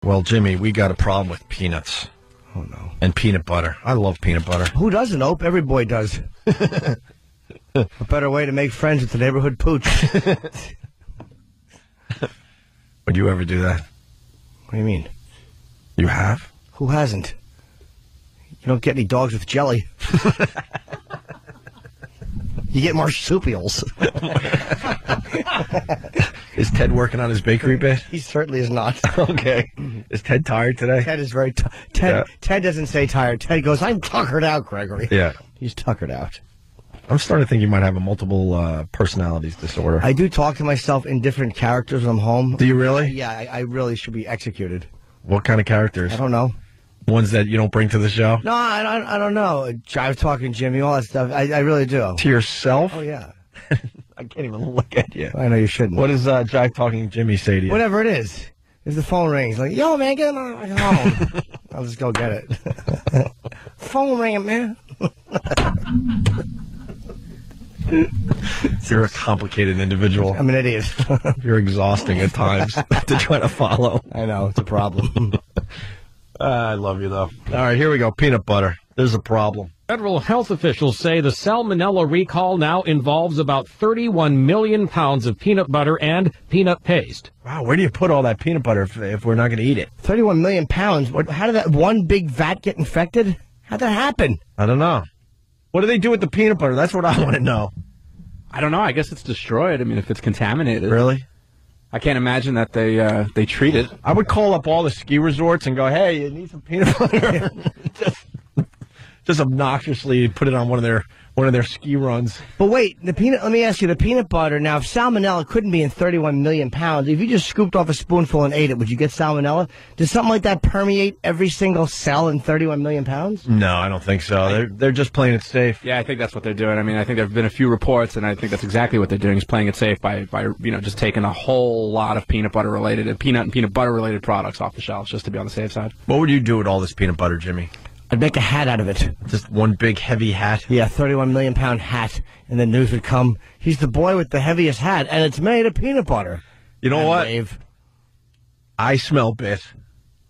Well, Jimmy, we got a problem with peanuts. Oh, no. And peanut butter. I love peanut butter. Who doesn't, Ope? Every boy does. A better way to make friends with the neighborhood pooch. Would you ever do that? What do you mean? You have? Who hasn't? You don't get any dogs with jelly. You get marsupials. Is Ted working on his bakery bit? He certainly is not. Okay. Is Ted tired today? Ted is very tired. Ted doesn't say tired. Ted goes, I'm tuckered out, Gregory. Yeah. He's tuckered out. I'm starting to think you might have a multiple personalities disorder. I do talk to myself in different characters when I'm home. Do you really? Yeah, I really should be executed. What kind of characters? I don't know. Ones that you don't bring to the show? No, I don't know. Jive talking Jimmy, all that stuff. I really do. To yourself? Oh, yeah. I can't even look at you. I know you shouldn't. What does Jive talking Jimmy say to you? Whatever it is. If the phone rings, like, yo, man, get my phone. I'll just go get it. Phone ringing, man. You're a complicated individual. I'm an idiot. You're exhausting at times to try to follow. I know, it's a problem. I love you, though. All right, here we go. Peanut butter. There's a problem. Federal health officials say the salmonella recall now involves about 31 million pounds of peanut butter and peanut paste. Wow, where do you put all that peanut butter if we're not going to eat it? 31 million pounds? How did that one big vat get infected? How'd that happen? I don't know. What do they do with the peanut butter? That's what I want to know. I don't know. I guess it's destroyed. I mean, if it's contaminated. Really? I can't imagine that they treat it. I would call up all the ski resorts and go, hey, you need some peanut butter. just obnoxiously put it on one of their ski runs. But wait, let me ask you, the peanut butter, now if salmonella couldn't be in 31 million pounds, if you just scooped off a spoonful and ate it, would you get salmonella? Does something like that permeate every single cell in 31 million pounds? No, I don't think so. They're just playing it safe. Yeah, I think that's what they're doing. I mean, I think there have been a few reports, and I think that's exactly what they're doing, is playing it safe by just taking a whole lot of peanut butter related and peanut butter related products off the shelves just to be on the safe side. What would you do with all this peanut butter, Jimmy? I'd make a hat out of it. Just one big heavy hat? Yeah, 31 million pound hat. And then news would come, he's the boy with the heaviest hat, and it's made of peanut butter. You know what? Wave. I smell bit.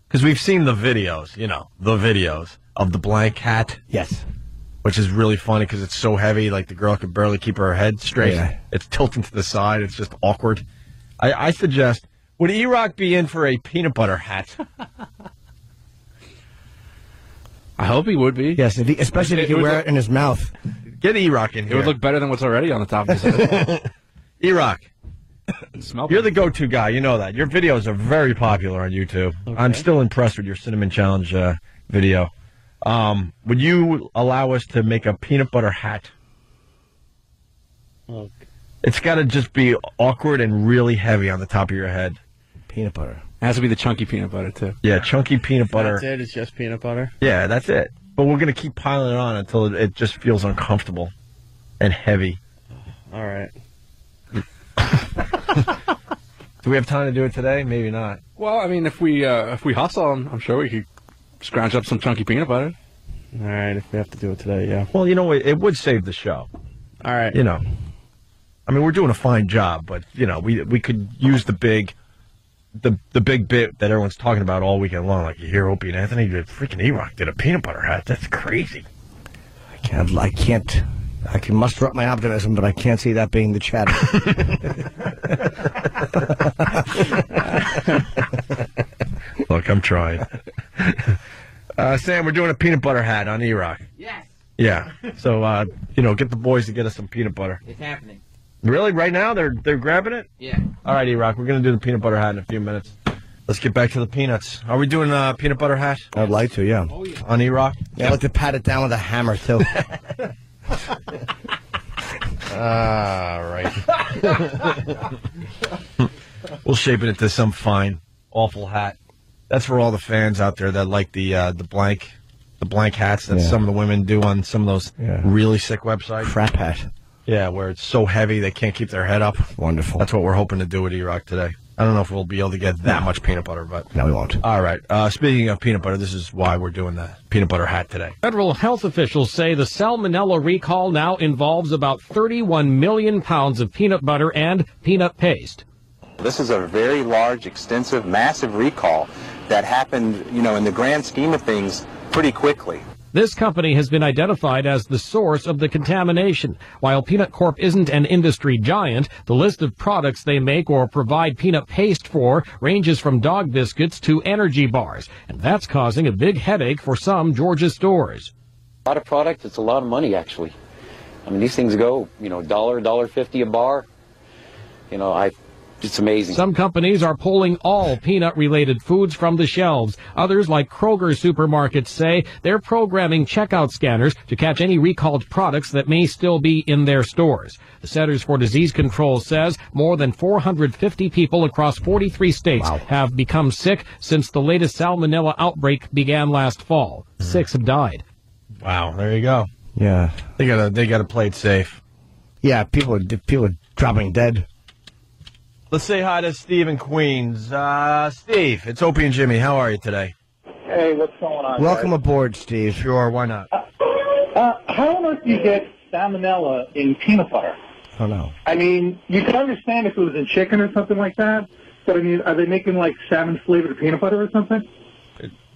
Because we've seen the videos, the videos of the blank hat. Yes. Which is really funny because it's so heavy, like the girl could barely keep her head straight. Yeah. It's tilting to the side. It's just awkward. I suggest, would Erock be in for a peanut butter hat? I hope he would be. Yes, especially if he could wear it in his mouth. Get Erock in here. It would look better than what's already on the top of his head. Erock, you're the go-to guy. You know that. Your videos are very popular on YouTube. Okay. I'm still impressed with your Cinnamon Challenge video. Would you allow us to make a peanut butter hat? Okay. It's got to just be awkward and really heavy on the top of your head. Peanut butter. It has to be the chunky peanut butter, too. Yeah, chunky peanut butter. That's it? It's just peanut butter? Yeah, that's it. But we're going to keep piling it on until it just feels uncomfortable and heavy. All right. Do we have time to do it today? Maybe not. Well, I mean, if we hustle, I'm sure we could scrounge up some chunky peanut butter. All right, if we have to do it today, yeah. Well, it would save the show. All right. I mean, we're doing a fine job, but, we could use the big bit that everyone's talking about all weekend long. Like, you hear Opie and Anthony, freaking Erock did a peanut butter hat. That's crazy. I can muster up my optimism, but I can't see that being the chatter. Look, I'm trying. Sam, we're doing a peanut butter hat on Erock. Yes. Yeah. So, get the boys to get us some peanut butter. It's happening. Really? Right now? They're grabbing it? Yeah. All right, Erock, we're going to do the peanut butter hat in a few minutes. Let's get back to the peanuts. Are we doing a peanut butter hat? I'd like to, yeah. Oh, yeah. On Erock? Yeah, I'd like to pat it down with a hammer, too. All right. We'll shape it into some fine, awful hat. That's for all the fans out there that like the blank hats that some of the women do on some of those really sick websites. Crap hat. Yeah, where it's so heavy they can't keep their head up. Wonderful. That's what we're hoping to do with Erock today. I don't know if we'll be able to get that much peanut butter, but... No, we won't. All right. Speaking of peanut butter, this is why we're doing the peanut butter hat today. Federal health officials say the salmonella recall now involves about 31 million pounds of peanut butter and peanut paste. This is a very large, extensive, massive recall that happened, in the grand scheme of things, pretty quickly. This company has been identified as the source of the contamination. While Peanut Corp isn't an industry giant, the list of products they make or provide peanut paste for ranges from dog biscuits to energy bars, and that's causing a big headache for some Georgia stores. A lot of product, it's a lot of money, actually. I mean, these things go, $1.50 a bar. It's amazing. Some companies are pulling all peanut-related foods from the shelves. Others, like Kroger supermarkets, say they're programming checkout scanners to catch any recalled products that may still be in their stores. The Centers for Disease Control says more than 450 people across 43 states have become sick since the latest salmonella outbreak began last fall. 6 have died. Wow, there you go. Yeah. They gotta play it safe. Yeah, people are dropping dead. Let's say hi to Steve in Queens. Steve, it's Opie and Jimmy. How are you today? Hey, what's going on? Welcome guys? aboard, Steve. Sure, why not? How on earth do you get salmonella in peanut butter? Oh, no. I mean, you could understand if it was in chicken or something like that, but I mean, are they making like salmon-flavored peanut butter or something?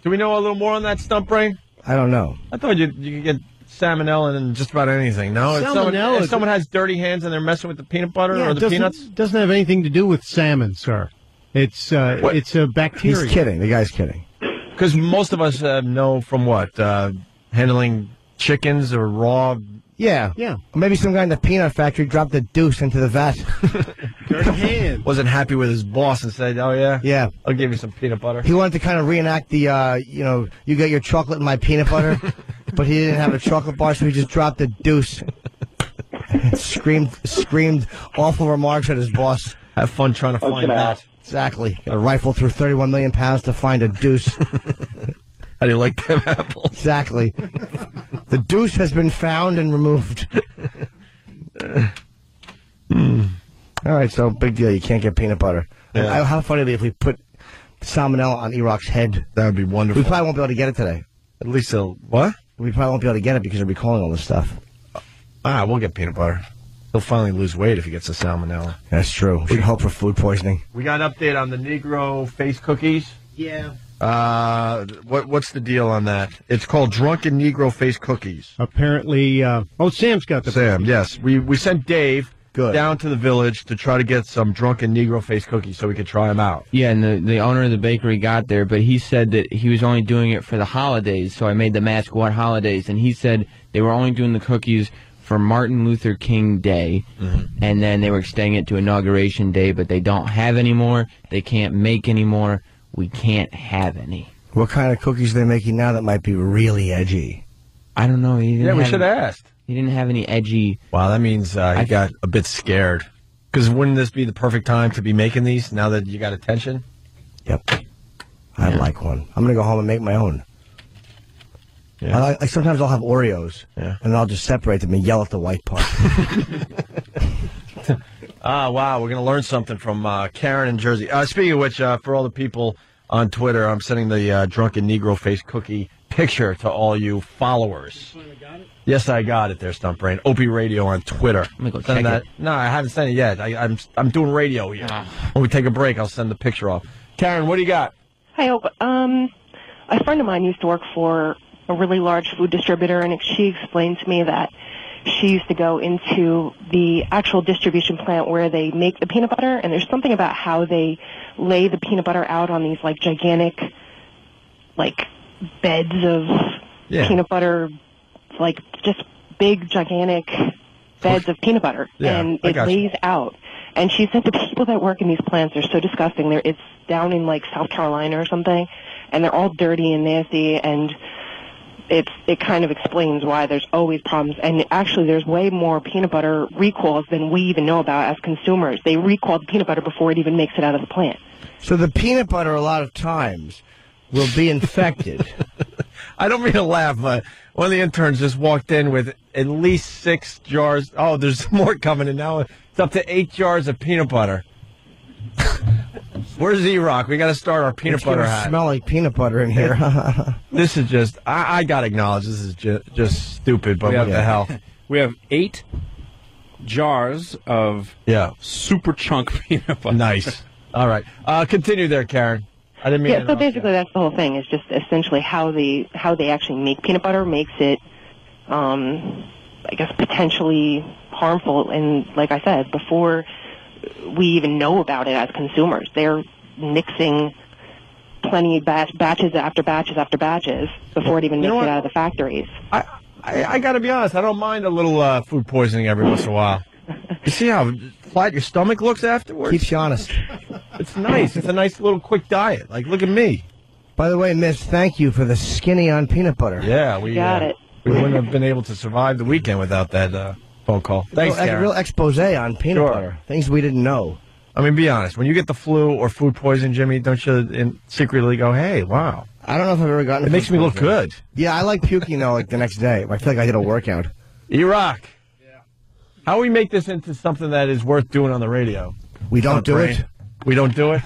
Do we know a little more on that, Stump Brain? I don't know. I thought you could get salmonella in just about anything. No, if someone has dirty hands and they're messing with the peanut butter or the peanuts, doesn't have anything to do with salmon, sir. It's a bacteria. He's kidding. The guy's kidding. Because most of us know from what handling chickens or raw. Yeah. Or maybe some guy in the peanut factory dropped a deuce into the vat. Dirty hands. Wasn't happy with his boss and said, "Oh yeah, I'll give you some peanut butter." He wanted to kind of reenact the, you get your chocolate in my peanut butter, but he didn't have a chocolate bar, so he just dropped a deuce. screamed awful remarks at his boss. Have fun trying to find that. Exactly. A rifle through 31 million pounds to find a deuce. How do you like them apples? Exactly. The deuce has been found and removed. All right, so big deal. You can't get peanut butter. Yeah. How funny would it be if we put salmonella on Erock's head? That would be wonderful. We probably won't be able to get it today. At least what? We probably won't be able to get it because they're recalling all this stuff. We'll get peanut butter. He'll finally lose weight if he gets the salmonella. That's true. We should hope for food poisoning. We got an update on the Negro face cookies. Yeah. What's the deal on that? It's called Drunken Negro Face Cookies. Apparently, Sam's got the... Sam, yes. We sent Dave down to the village to try to get some Drunken Negro Face Cookies so we could try them out. Yeah, and the owner of the bakery got there, but he said that he was only doing it for the holidays, so I made them ask what holidays, and he said they were only doing the cookies for Martin Luther King Day, and then they were extending it to Inauguration Day, but they don't have any more. They can't make any more. We can't have any. What kind of cookies are they making now that might be really edgy? I don't know. We should have asked. He didn't have any edgy... Wow, that means he got a bit scared. Because wouldn't this be the perfect time to be making these now that you got attention? Yep. I'd like one. I'm going to go home and make my own. Yeah. Sometimes I'll have Oreos, and I'll just separate them and yell at the white part. Wow, we're going to learn something from Karen in Jersey. Speaking of which, for all the people on Twitter, I'm sending the Drunken Negro Face Cookie picture to all you followers. Yes, I got it there, Stump Brain. Opie Radio on Twitter. Let me go check it. No, I haven't sent it yet. I'm doing radio here. When we take a break, I'll send the picture off. Karen, what do you got? Hi, Opie. A friend of mine used to work for a really large food distributor, and she explained to me that she used to go into the actual distribution plant where they make the peanut butter, and there's something about how they lay the peanut butter out on these, gigantic, beds of peanut butter, just big, gigantic beds of peanut butter, and it lays out. And she said the people that work in these plants are so disgusting. It's down in, South Carolina or something, and they're all dirty and nasty, and it kind of explains why there's always problems. And actually, there's way more peanut butter recalls than we even know about as consumers. They recall the peanut butter before it even makes it out of the plant. So the peanut butter, a lot of times, will be infected. I don't mean to laugh, but one of the interns just walked in with at least 6 jars. Oh, there's more coming in now. It's up to 8 jars of peanut butter. Where's Erock? We got to start our peanut butter hat. Smell like peanut butter in here. This is just, I got to acknowledge, this is just stupid, but what the hell? We have 8 jars of super chunk peanut butter. Nice. All right. Continue there, Karen. I didn't mean Yeah, so basically that's the whole thing. Is just essentially how they actually make peanut butter makes it, I guess, potentially harmful. And like I said, before we even know about it as consumers, they're mixing plenty of batches after batches after batches before it even makes it out of the factories. I got to be honest. I don't mind a little food poisoning every once in a while. You see how flat your stomach looks afterwards? Keeps you honest. It's nice. It's a nice little quick diet. Like, look at me. By the way, Miss, thank you for the skinny on peanut butter. Yeah, we got it. We wouldn't have been able to survive the weekend without that phone call. Thanks, Karen. A real expose on peanut butter. Things we didn't know. I mean, be honest. When you get the flu or food poisoning, Jimmy, don't you secretly go, hey, wow. I don't know if I've ever gotten it. Makes me look good. Yeah, I like puking, though, like the next day. I feel like I did a workout. Erock. Yeah. How do we make this into something that is worth doing on the radio? We don't do it. We don't do it?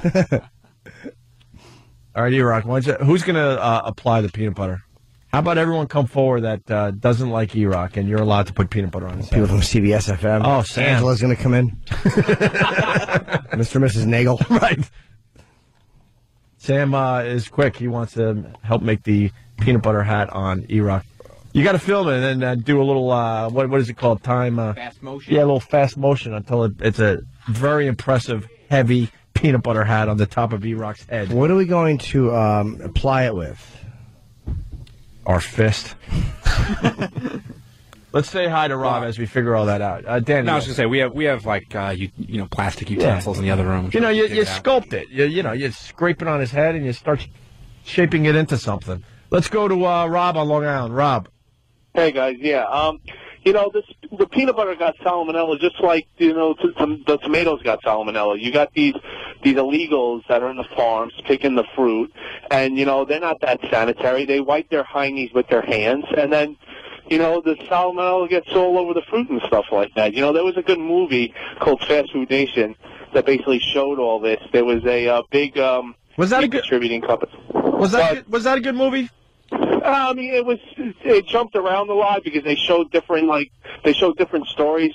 All right, Erock, who's going to apply the peanut butter? How about everyone come forward that doesn't like Erock, and you're allowed to put peanut butter on his head? People from CBS FM. Oh, Sam. Angela's going to come in. Mr. and Mrs. Nagel. Right. Sam is quick. He wants to help make the peanut butter hat on Erock. You got to film it and then do a little, what is it called? Fast motion? Yeah, a little fast motion until it's a very impressive, heavy peanut butter hat on the top of Erock's head. What are we going to apply it with? Our fist. Let's say hi to Rob as we figure all that out. Danny. No, I was going to say, we have like, plastic utensils in the other room. You sculpt it. You scrape it on his head and you start shaping it into something. Let's go to Rob on Long Island. Rob. Hey, guys. Yeah. The peanut butter got salmonella just like, the tomatoes got salmonella. You got these illegals that are in the farms picking the fruit, and, they're not that sanitary. They wipe their hindies with their hands, and then, the salmonella gets all over the fruit and stuff like that. There was a good movie called Fast Food Nation that basically showed all this. There was a big distributing company. Was that a good movie? I mean, it jumped around a lot because they showed different stories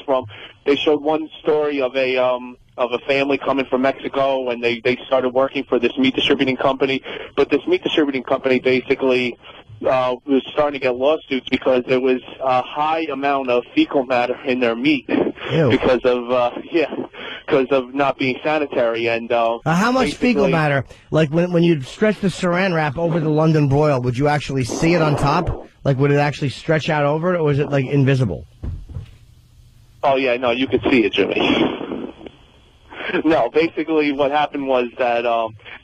they showed one story of a family coming from Mexico, and they started working for this meat distributing company, but this meat distributing company basically was starting to get lawsuits because there was a high amount of fecal matter in their meat. Ew. because of not being sanitary. And how much fecal matter? Like when you stretch the saran wrap over the London broil, would you actually see it on top? Like would it actually stretch out over it, or is it like invisible? Oh yeah, no, you could see it, Jimmy. No, basically what happened was that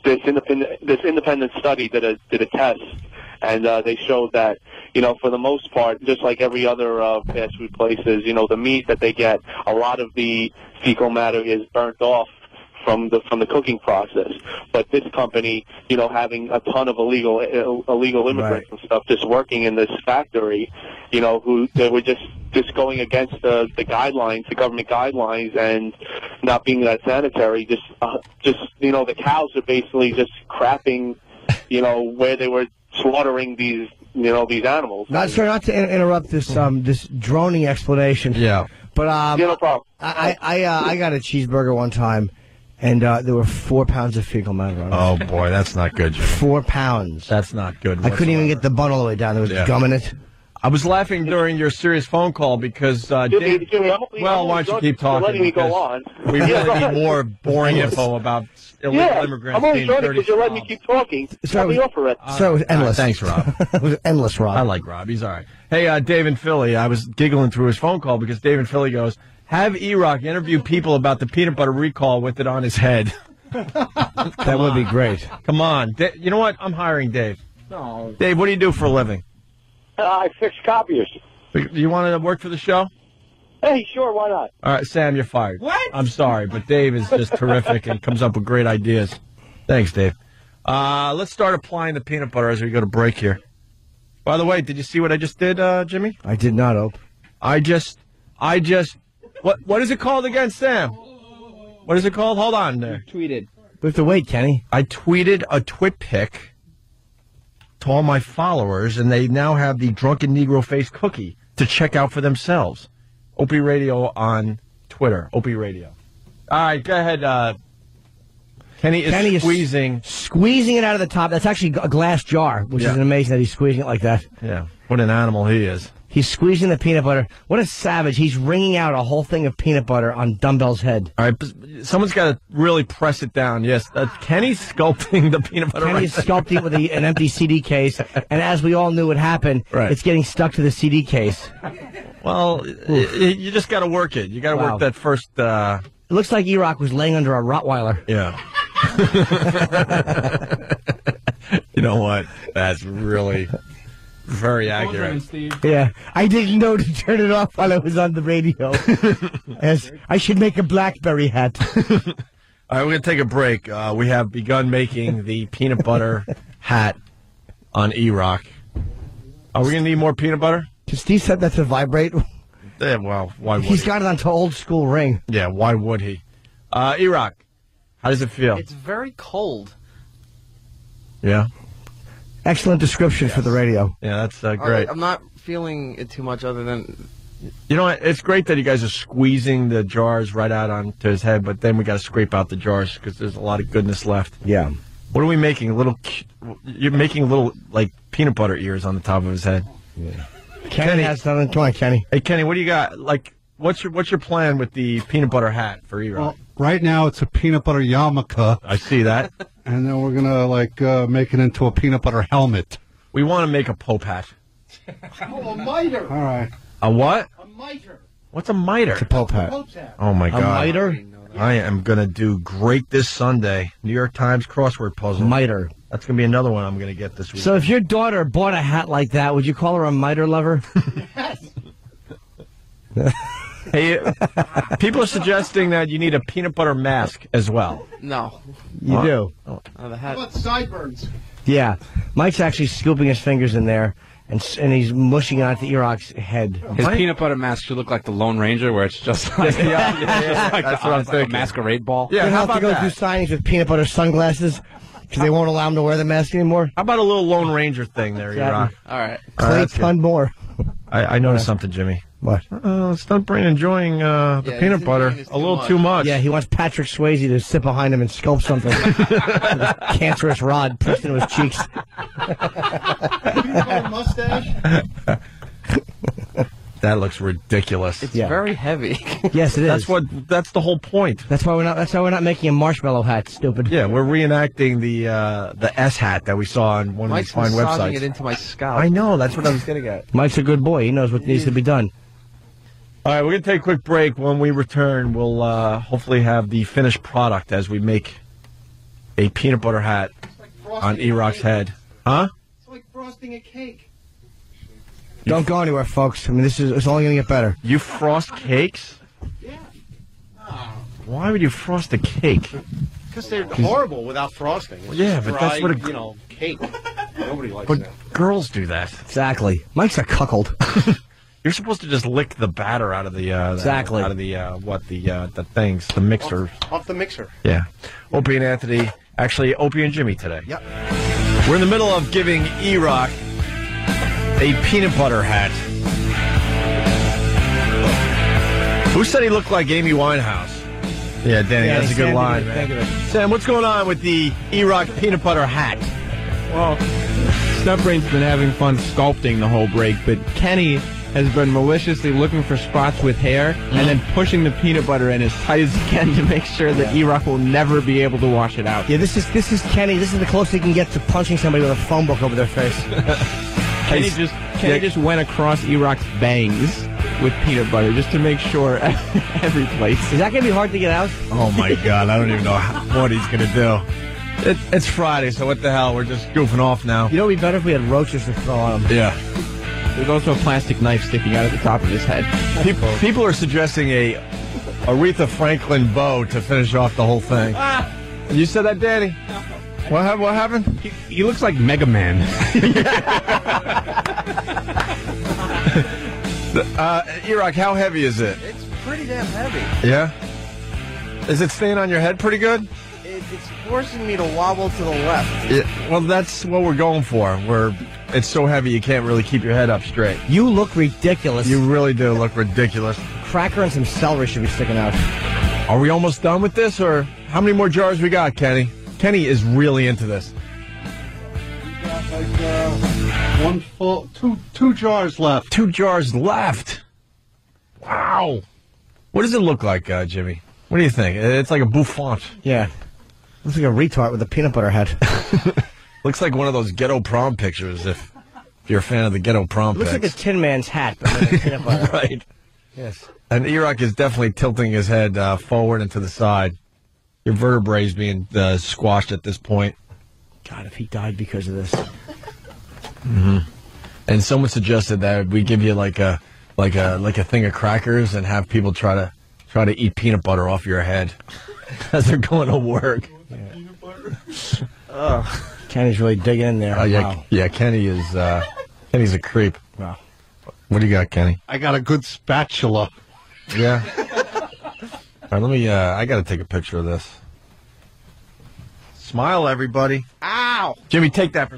this independent study did a test, and they showed that, for the most part, just like every other fast food places, the meat that they get, a lot of the fecal matter is burnt off from the cooking process. But this company, having a ton of illegal immigrants and stuff just working in this factory, who they were just going against the guidelines, the government guidelines, and not being that sanitary. The cows are basically just crapping, where they were slaughtering these animals. Not to interrupt this this droning explanation. Yeah. But no problem. I got a cheeseburger one time, and there were 4 pounds of fecal matter on it. Oh boy, that's not good, Jimmy. 4 pounds. That's not good. I couldn't even get the bun all the way down. There was gum in it. I was laughing during your serious phone call because Jimmy, why don't you keep talking? Letting me go on. We really need more boring info about illegal immigrants. I'm only being showing it because you're letting me keep talking. Let me offer it. So it was endless. Thanks, Rob. It was endless, Rob. I like Rob. He's all right. Hey, Dave in Philly. I was giggling through his phone call because Dave in Philly goes, have Erock interview people about the peanut butter recall with it on his head. That would be great. Come on. You know what? I'm hiring Dave. No. Dave, what do you do for a living? I fix copiers. Do you want to work for the show? Hey, sure, why not? All right, Sam, you're fired. What? I'm sorry, but Dave is just terrific and comes up with great ideas. Thanks, Dave. Let's start applying the peanut butter as we go to break here. By the way, did you see what I just did, Jimmy? I did not, Ope. What is it called again, Sam? What is it called? Hold on there. You tweeted. We have to wait, Kenny. I tweeted a twit pic to all my followers, and they now have the Drunken Negro Face cookie to check out for themselves. Opie Radio on Twitter. Opie Radio. All right, go ahead. Kenny is squeezing it out of the top. That's actually a glass jar, which is amazing that he's squeezing it like that. Yeah, what an animal he is. He's squeezing the peanut butter. What a savage. He's wringing out a whole thing of peanut butter on Dumbbell's head. All right, someone's got to really press it down. Yes, Kenny's sculpting the peanut butter. Kenny's sculpting it with an empty CD case, and as we all knew would happen, it's getting stuck to the CD case. Well, you just got to work it. You got to work that first... It looks like Erock was laying under a Rottweiler. Yeah. You know what? That's really... very accurate. Yeah, I didn't know to turn it off while I was on the radio. As I should make a BlackBerry hat. All right, we're going to take a break. We have begun making the peanut butter hat on Erock. Are we going to need more peanut butter? Steve said that to vibrate. Yeah, well, why would He's got it onto old school ring. Yeah, why would he? Erock, how does it feel? It's very cold. Yeah? Excellent description for the radio. Yeah, that's great. I'm not feeling it too much other than... You know what? It's great that you guys are squeezing the jars right out onto his head, but then we got to scrape out the jars because there's a lot of goodness left. Yeah. What are we making? You're making little, like, peanut butter ears on the top of his head. Yeah. Kenny has something. Come on, Kenny. Hey, Kenny, what do you got? Like, what's your plan with the peanut butter hat for Erock? Well, right now it's a peanut butter yarmulke. I see that. And then we're gonna make it into a peanut butter helmet. We want to make a Pope hat. Oh, a miter. All right. A what? A miter. What's a miter? It's a Pope hat. Oh my God. A miter? I am gonna do great this Sunday. New York Times crossword puzzle. Miter. That's gonna be another one I'm gonna get this week. So if your daughter bought a hat like that, would you call her a miter lover? Hey, people are suggesting that you need a peanut butter mask as well. No. You do? The hat. How about sideburns? Yeah. Mike's actually scooping his fingers in there, and he's mushing it onto Erock's head. His peanut butter mask should look like the Lone Ranger, where it's just like, that's what I'm thinking. Like a masquerade ball. Yeah, how have about to go that? do signings with peanut butter sunglasses because they won't allow him to wear the mask anymore. How about a little Lone Ranger thing there, Erock? All right. Clay ton more. I noticed something, Jimmy. What? Stuntbrain enjoying the peanut butter a little too much. Yeah, he wants Patrick Swayze to sit behind him and sculpt something. With a cancerous rod pushed into his cheeks. Peanut butter mustache? That looks ridiculous. It's very heavy. Yes, it is. That's the whole point. That's why we're not making a marshmallow hat, stupid. Yeah, we're reenacting the S hat that we saw on one of these fine Mike's websites. massaging it into my scalp. I know, that's what I was getting at. Mike's a good boy. He knows what needs to be done. All right, we're going to take a quick break. When we return, we'll hopefully have the finished product as we make a peanut butter hat on Erock's head. Huh? It's like frosting a cake. Don't go anywhere, folks. I mean, it's only going to get better. You frost cakes? Yeah. Why would you frost a cake? Because they're horrible without frosting. It's Yeah, just but dry, that's what cake. Nobody likes But that. girls do that. Exactly. Mike's a cuckold. You're supposed to just lick the batter out of the Exactly. out of the things, the mixer. Off the mixer. Yeah. Opie and Anthony, actually Opie and Jimmy today. Yep. We're in the middle of giving Erock a peanut butter hat. Who said he looked like Amy Winehouse? Yeah, Danny, that's a good line, man. Sam, what's going on with the Erock peanut butter hat? Well, Stuntbrain's been having fun sculpting the whole break, but Kenny has been maliciously looking for spots with hair and then pushing the peanut butter in as tight as he can to make sure that Erock will never be able to wash it out. Yeah, this is Kenny. This is the closest he can get to punching somebody with a phone book over their face. Kenny just went across Erock's bangs with peanut butter just to make sure every place. Is that going to be hard to get out? Oh, my God. I don't even know what he's going to do. It's Friday, so what the hell? We're just goofing off now. You know what would be better if we had roaches to throw on him? Yeah. There's also a plastic knife sticking out of the top of his head. People are suggesting a Aretha Franklin bow to finish off the whole thing. You said that, Danny? No. What happened? He looks like Mega Man. Erock, how heavy is it? It's pretty damn heavy. Yeah? Is it staying on your head pretty good? It's forcing me to wobble to the left. Yeah, well, that's what we're going for. It's so heavy you can't really keep your head up straight. You look ridiculous. You really do look ridiculous. Cracker and some celery should be sticking out. Are we almost done with this, or how many more jars we got, Kenny? Kenny is really into this. One full, two jars left. 2 jars left. Wow. What does it look like, Jimmy? What do you think? It's like a bouffant. Yeah. Looks like a retard with a peanut butter head. Looks like one of those ghetto prom pictures, if you're a fan of the ghetto prom Looks pics. like a Tin Man's hat, but with a peanut butter. Right. Yes. And Erock is definitely tilting his head forward and to the side. Your vertebrae is being squashed at this point. God, if he died because of this. Mm-hmm. And someone suggested that we give you like a thing of crackers and have people try to eat peanut butter off your head as they're going to work. Kenny's really digging in there. Wow. Yeah. Kenny's a creep. Wow. What do you got, Kenny? I got a good spatula. Yeah. All right, let me. I got to take a picture of this. Smile, everybody. Ow! Jimmy, take that.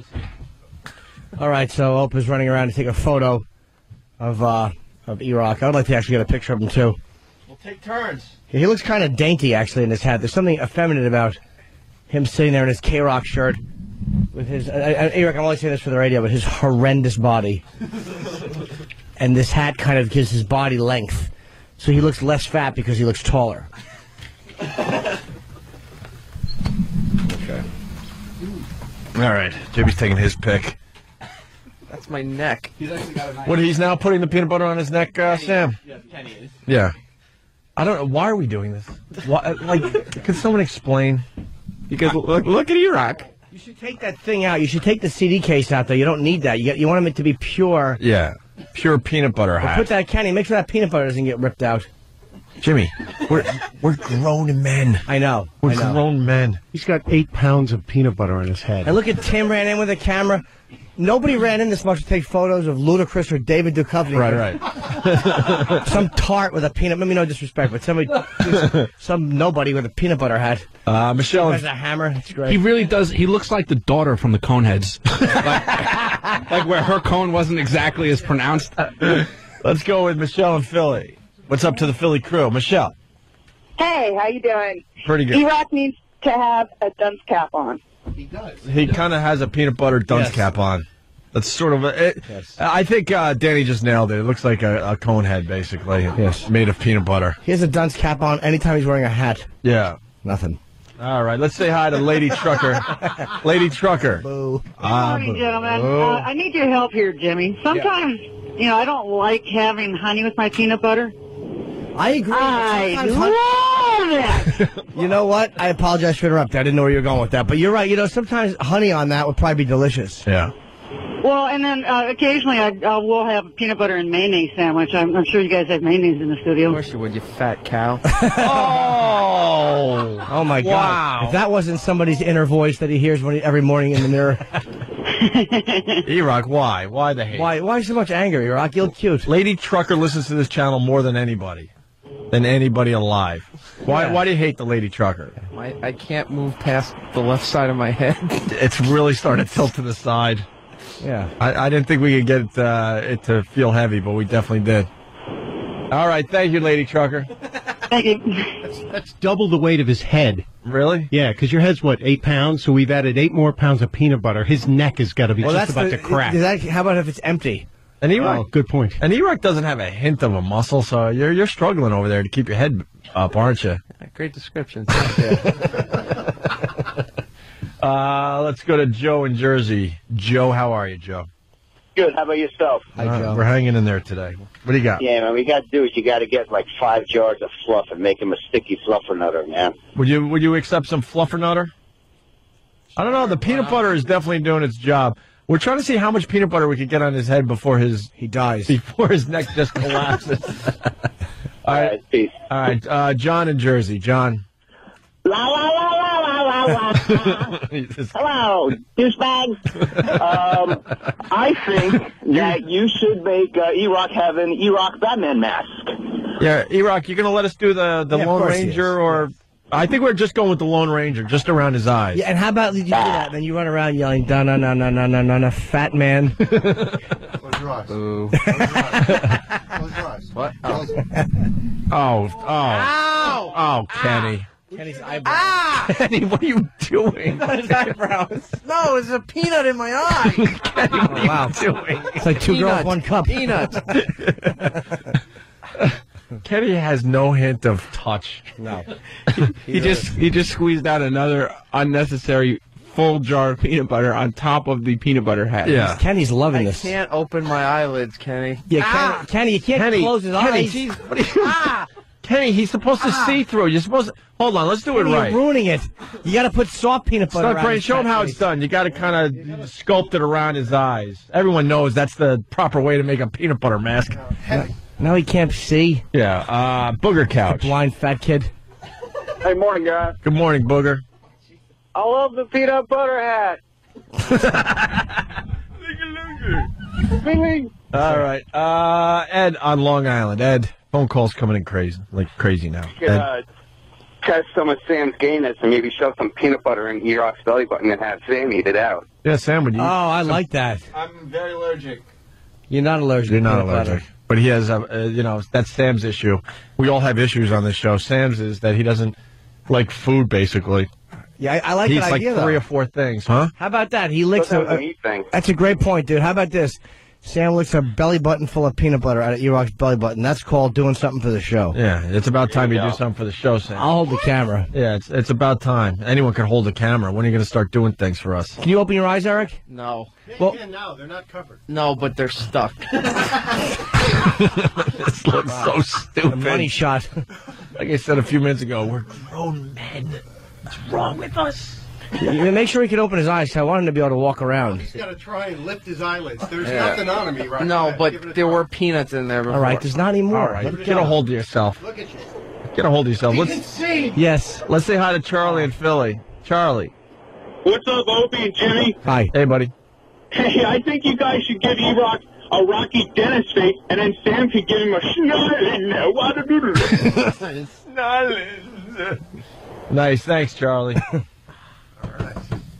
All right, so Opa's running around to take a photo of Erock. I would like to actually get a picture of him too. We'll take turns. He looks kind of dainty actually in his hat. There's something effeminate about him sitting there in his K-Rock shirt with his. Erik, I'm only saying this for the radio, but his horrendous body, and this hat kind of gives his body length, so he looks less fat because he looks taller. Okay. All right, Jimmy's taking his pick. That's my neck. He's actually got a nice... What, he's now putting the peanut butter on his neck, Sam? Yeah, Kenny is. Yeah. I don't know. Why are we doing this? Why, could someone explain? Because look at Erock. You should take that thing out. You should take the CD case out, though. You don't need that. You want it to be pure. Yeah. Pure peanut butter hat. Put that, Kenny. Make sure that peanut butter doesn't get ripped out. Jimmy, we're grown men. I know. We're grown men. He's got 8 pounds of peanut butter on his head. And look at Tim ran in with a camera. Nobody ran in this much to take photos of Ludacris or David Duchovny. Right. Some tart with a peanut. I mean, no disrespect, but some nobody with a peanut butter hat. Michelle has a hammer. It's great. He really does. He looks like the daughter from the Coneheads. like where her cone wasn't exactly as pronounced. Let's go with Michelle and Philly. What's up to the Philly crew? Michelle. Hey, how you doing? Pretty good. Erock needs to have a dunce cap on. He does. He kind of has a peanut butter dunce cap on. That's sort of Yes. I think Danny just nailed it. It looks like a cone head, basically. Yes. Made of peanut butter. He has a dunce cap on anytime he's wearing a hat. Yeah. Nothing. All right, let's say hi to Lady Trucker. Lady Trucker. Boo. Good morning, gentlemen. I need your help here, Jimmy. Sometimes, I don't like having honey with my peanut butter. I agree. I love it. You know what? I apologize for interrupting. I didn't know where you were going with that. But you're right. Sometimes honey on that would probably be delicious. Yeah. Well, and then occasionally I will have a peanut butter and mayonnaise sandwich. I'm sure you guys have mayonnaise in the studio. Of course you would, you fat cow. Oh my God! Wow. If that wasn't somebody's inner voice that he hears every morning in the mirror. Erock, why? Why the hate? Why so much anger, Erock? You're cute. Lady Trucker listens to this channel more than anybody. Alive. Why do you hate the Lady Trucker? I can't move past the left side of my head. It's really starting to tilt to the side. Yeah. I didn't think we could get it to feel heavy, but we definitely did. All right, thank you, Lady Trucker. Thank you. That's double the weight of his head. Really? Yeah, because your head's, 8 pounds? So we've added 8 more pounds of peanut butter. His neck has got to be just about to crack. How about if it's empty? And Erock, good point. And Erock doesn't have a hint of a muscle, so you're struggling over there to keep your head up, aren't you? Great description. Let's go to Joe in Jersey. Joe, how are you, Joe? Good. How about yourself? Hi, Joe. We're hanging in there today. What do you got? Yeah, man. What you got to do is you got to get 5 jars of fluff and make him a sticky fluffernutter, man. Would you accept some fluffernutter? I don't know. The peanut butter is definitely doing its job. We're trying to see how much peanut butter we can get on his head before he dies. Before his neck just collapses. All right. Peace. All right. John in Jersey. John. La la la la la la la. Hello, douchebag. I think that you should make Erock have an Erock Batman mask. Yeah, Erock, you going to let us do the Lone Ranger or... I think we're just going with the Lone Ranger, just around his eyes. Yeah, and how about you do that, and then you run around yelling, "Da-na-na-na-na-na-na, fat man." Close your eyes. Boo. Close your eyes. What? Oh, Kenny. Kenny's eyebrows. Ah! Kenny, what are you doing? His eyebrows. No, it's a peanut in my eye. Kenny, what are wow. you doing? It's like two girls, one cup. Peanuts. Kenny has no hint of touch. No. He just squeezed out another unnecessary full jar of peanut butter on top of the peanut butter hat. Yeah. Kenny's loving I this. can't open my eyelids, Kenny. Yeah, Kenny, you can't close his eyes. Kenny, what are you? Kenny, he's supposed to see through. You're supposed to. Hold on, let's do it right. You're ruining it. You got to put soft peanut butter Start on Brain, his show him how it's done. You got to kind of sculpt it around his eyes. Everyone knows that's the proper way to make a peanut butter mask. Now he can't see. Yeah, Booger Couch. Blind fat kid. Hey, morning, guys. Good morning, Booger. I love the peanut butter hat. All right, Ed on Long Island. Ed, phone calls coming in crazy now. Ed. Test some of Sam's gayness and maybe shove some peanut butter in Erock's belly button and have Sam eat it out. Yeah, Sam, would you? Oh, I like that. I'm very allergic. You're not allergic. You're not to peanut allergic. But he has, that's Sam's issue. We all have issues on this show. Sam's is that he doesn't like food, basically. Yeah, I like that idea, like three or four things, huh? How about that? He licks That's a great point, dude. How about this? Sam licks a belly button full of peanut butter out of Erock's belly button. That's called doing something for the show. Yeah, it's about time you do something for the show, Sam. I'll hold the camera. Yeah, it's about time. Anyone can hold the camera. When are you going to start doing things for us? Can you open your eyes, Erik? No. Well, you can now. They're not covered. No, but they're stuck. This looks so stupid. A money shot. Like I said a few minutes ago, we're grown men. What's wrong with us? You make sure he can open his eyes. I want him to be able to walk around. He's got to try and lift his eyelids. There's nothing on him, right? No, but there were peanuts in there before. All right, there's not anymore. All right, get a hold of yourself. Look at you. Get a hold of yourself. You can see. Yes. Let's say hi to Charlie in Philly. Charlie. What's up, Opie and Jimmy? Hi. Hey, buddy. Hey, I think you guys should give Erock a Rocky Dennis face, and then Sam could give him a snarling. Nice, thanks, Charlie.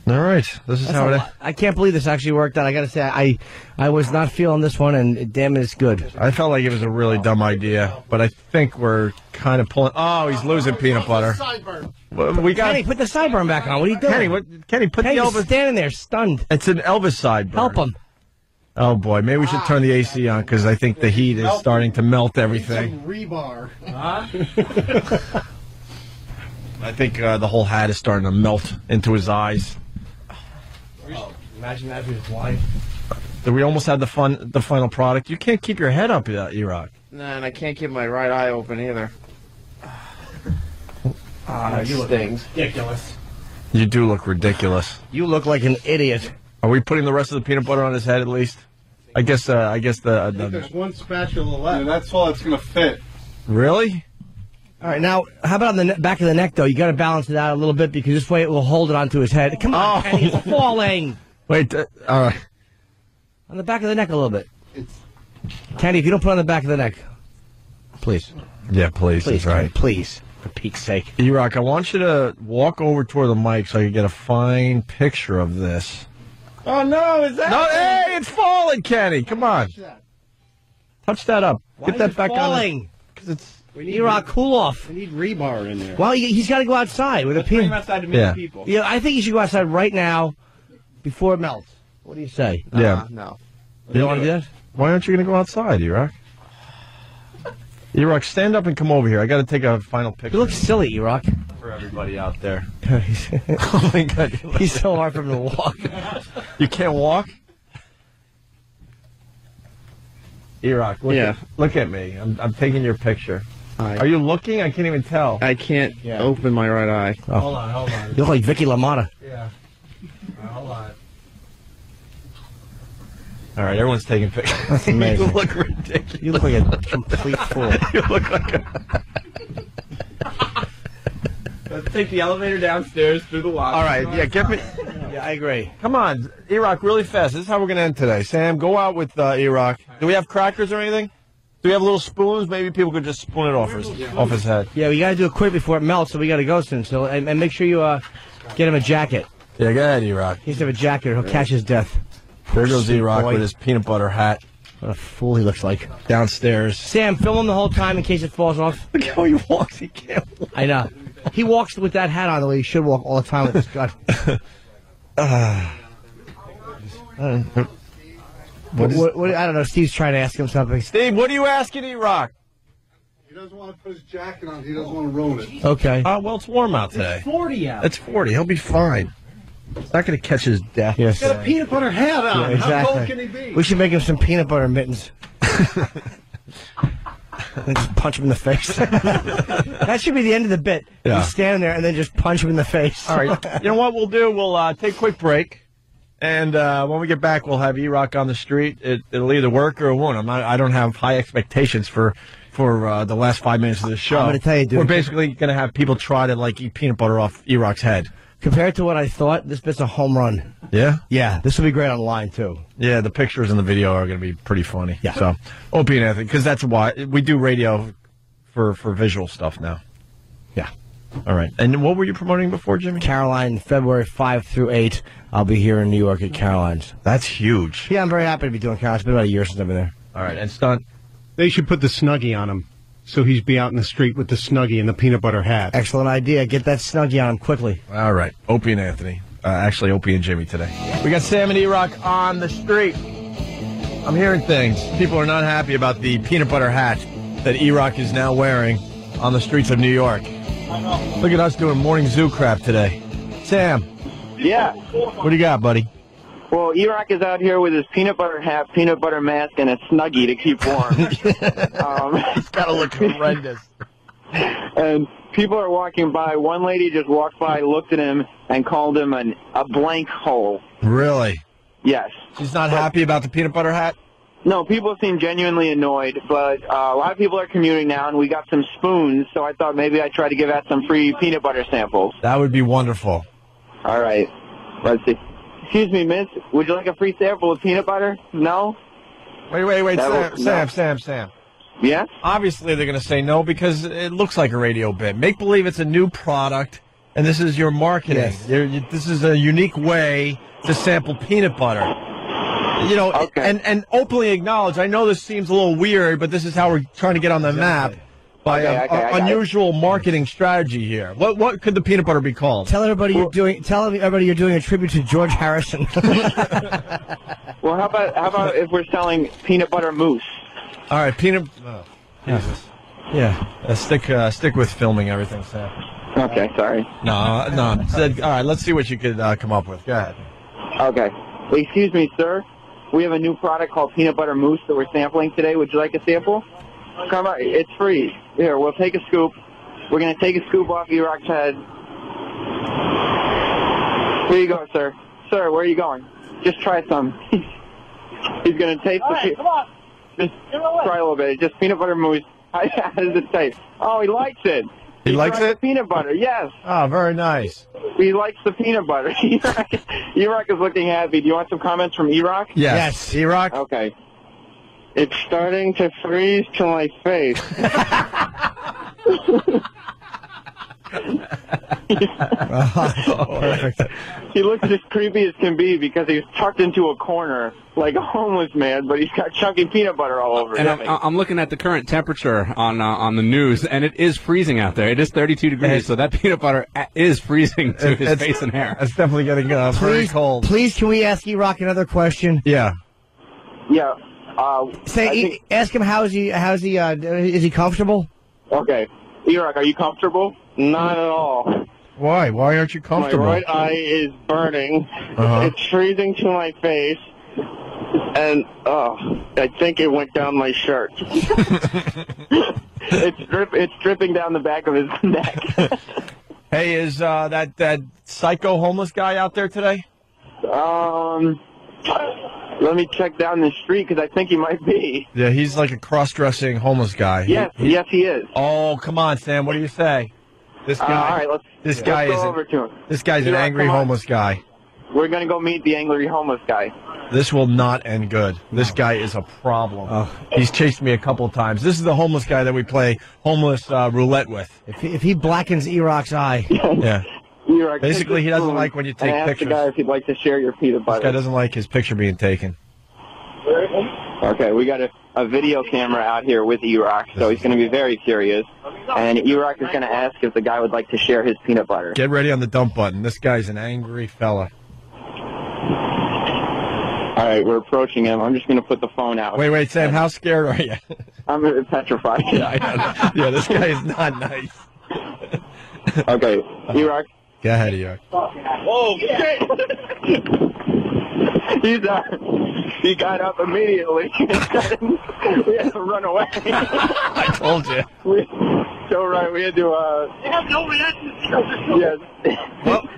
All right, this is how it. I can't believe this actually worked out. I got to say, I was not feeling this one, and damn it, it's good. I felt like it was a really dumb idea, but I think we're kind of pulling. Oh, he's losing peanut butter. We got. Kenny, put the sideburn back on. What are you doing? Kenny, put the Elvis. Standing there, stunned. It's an Elvis sideburn. Help him. Oh boy, maybe we should turn the AC on because I think the heat is starting to melt everything. Some rebar. I think the whole hat is starting to melt into his eyes. Oh, imagine that if he was blind. We almost had the final product. You can't keep your head up, Erock. Nah, and I can't keep my right eye open either. You look ridiculous. You do look ridiculous. You look like an idiot. Are we putting the rest of the peanut butter on his head at least? I guess There's one spatula left. Yeah, that's all it's going to fit. Really? All right, now, how about on the back of the neck, though? You got to balance it out a little bit because this way it will hold it onto his head. Come on, Kenny, it's falling. Wait, all right. On the back of the neck a little bit. Kenny, if you don't put it on the back of the neck, please. Yeah, please. Please, that's right. Kenny, please. For Pete's sake. Erock, I want you to walk over toward the mic so I can get a fine picture of this. Oh, no, is that... No, hey, it's falling, Kenny. Come on. Touch that up. Get that back falling? Because it's... Erock, cool off. We need rebar in there. Well, he's got to go outside with a peanut. outside to meet people. Yeah, I think you should go outside right now before it melts. What do you say? Yeah. No. You don't want to do that? Why aren't you going to go outside, Erock? Erock, stand up and come over here. I got to take a final picture. You look silly, Erock. For everybody out there. Oh, my God. He's so hard for him to walk. You can't walk? Erock, look at me. I'm taking your picture. Are you looking? I can't even tell. I can't open my right eye. Oh. Hold on. You look like Vicky LaMotta. Yeah. Hold on. All right, everyone's taking pictures. That's amazing. You look ridiculous. You look like a complete fool. You look like a... Let's take the elevator downstairs through the lobby. All right, yeah, get me... Yeah, I agree. Come on, Erock, really fast. This is how we're going to end today. Sam, go out with Erock. Do we have crackers or anything? Do we have little spoons? Maybe people could just spoon it off his head. Yeah, we got to do it quick before it melts, so we got to go soon. So, and make sure you get him a jacket. Yeah, go ahead, Erock. He needs to have a jacket or he'll catch his death. There goes Erock with his peanut butter hat. What a fool he looks like. Downstairs. Sam, film him the whole time in case it falls off. Look how he walks. He can't walk. I know. He walks with that hat on the way he should walk all the time with his gun. What, I don't know. Steve's trying to ask him something. Steve, what are you asking Erock? He doesn't want to put his jacket on. He doesn't want to ruin it. Okay. Well, it's warm out today. It's 40 out. It's 40. He'll be fine. It's not going to catch his death. Yes. He's got a peanut butter hat on. Yeah, exactly. How cold can he be? We should make him some peanut butter mittens. And just punch him in the face. That should be the end of the bit. Yeah. You stand there and then just punch him in the face. All right. You know what we'll do? We'll take a quick break. And when we get back, we'll have Erock on the street. It'll either work or it won't. I don't have high expectations for the last 5 minutes of the show. I'm going to tell you, dude. We're basically going to have people try to eat peanut butter off Erock's head. Compared to what I thought, this bit's a home run. Yeah? Yeah, this will be great online, too. Yeah, the pictures and the video are going to be pretty funny. Yeah. So, Opie and Anthony, because that's why we do radio for visual stuff now. Yeah. All right. And what were you promoting before, Jimmy? Caroline, February 5 through 8. I'll be here in New York at Caroline's. That's huge. Yeah, I'm very happy to be doing Caroline's. It's been about a year since I've been there. All right. And Stunt? They should put the Snuggie on him, so he's be out in the street with the Snuggie and the peanut butter hat. Excellent idea. Get that Snuggie on him quickly. All right. Opie and Anthony. Actually, Opie and Jimmy today. We got Sam and Erock on the street. I'm hearing things. People are not happy about the peanut butter hat that Erock is now wearing on the streets of New York. Look at us doing morning zoo crap today. Sam. Yeah. What do you got, buddy? Well, Erock is out here with his peanut butter hat, peanut butter mask, and a Snuggie to keep warm. It's got to look horrendous. And people are walking by. One lady just walked by, looked at him, and called him a blank hole. Really? Yes. She's not happy about the peanut butter hat? No, people seem genuinely annoyed, but a lot of people are commuting now, and we got some spoons, so I thought maybe I'd try to give out some free peanut butter samples. That would be wonderful. All right. Let's see. Excuse me, miss. Would you like a free sample of peanut butter? No? Wait. Sam. Yeah? Obviously, they're going to say no because it looks like a radio bit. Make believe it's a new product, and this is your marketing. Yes. This is a unique way to sample peanut butter. You know, okay. and openly acknowledge, I know this seems a little weird, but this is how we're trying to get on the map by unusual marketing strategy here. What could the peanut butter be called? Tell everybody you're doing a tribute to George Harrison. Well, how about if we're selling peanut butter mousse? All right, Jesus. Yeah. Stick with filming everything, Sam. Okay, sorry. No. All right, let's see what you could come up with. Go ahead. Okay. Excuse me, sir. We have a new product called peanut butter mousse that we're sampling today. Would you like a sample? Come on, it's free. Here, we'll take a scoop. We're going to take a scoop off Erock's head. Here you go, sir. Sir, where are you going? Just try some. He's going to taste the... Come on. Just try a little bit. It's just peanut butter mousse. How does it taste? Oh, he likes it. He likes it? Peanut butter, yes. Oh, very nice. He likes the peanut butter. Erock is looking happy. Do you want some comments from Erock? Yes. Erock? Okay. It's starting to freeze to my face. Perfect. He looks as creepy as can be because he's tucked into a corner like a homeless man, but he's got chunky peanut butter all over and him. I'm looking at the current temperature on the news, and it is freezing out there. It is 32 degrees, so that peanut butter is freezing to his face and hair. It's definitely getting very cold. Please, can we ask Erock another question? Yeah. Yeah. Ask him is he comfortable? Okay. Erock, are you comfortable? Not at all. Why? Why aren't you comfortable? My right eye is burning. It's freezing to my face. And, I think it went down my shirt. It's dripping down the back of his neck. Hey, is that psycho homeless guy out there today? Let me check down the street because I think he might be. Yeah, he's like a cross-dressing homeless guy. Yes, yes, he is. Oh, come on, Sam. What do you say? This guy. All right, let's go over to him. This guy's an angry homeless guy. We're going to go meet the angry homeless guy. This will not end good. This guy is a problem. He's chased me a couple of times. This is the homeless guy that we play homeless roulette with. If he blackens Erock's eye. Yeah. Erock, basically, he doesn't like when you take ask pictures. the guy if he'd like to share your peanut butter. This guy doesn't like his picture being taken. Okay, we got a video camera out here with Erock, so he's going to be very curious. And Erock is going to ask if the guy would like to share his peanut butter. Get ready on the dump button. This guy's an angry fella. All right, we're approaching him. I'm just going to put the phone out. Wait, Sam, how scared are you? I'm petrified. Yeah, this guy is not nice. Okay, Erock. Go ahead, Erik. Oh, shit! He got up immediately. We had to run away. I told you. We had to, They have no reaction. Yes.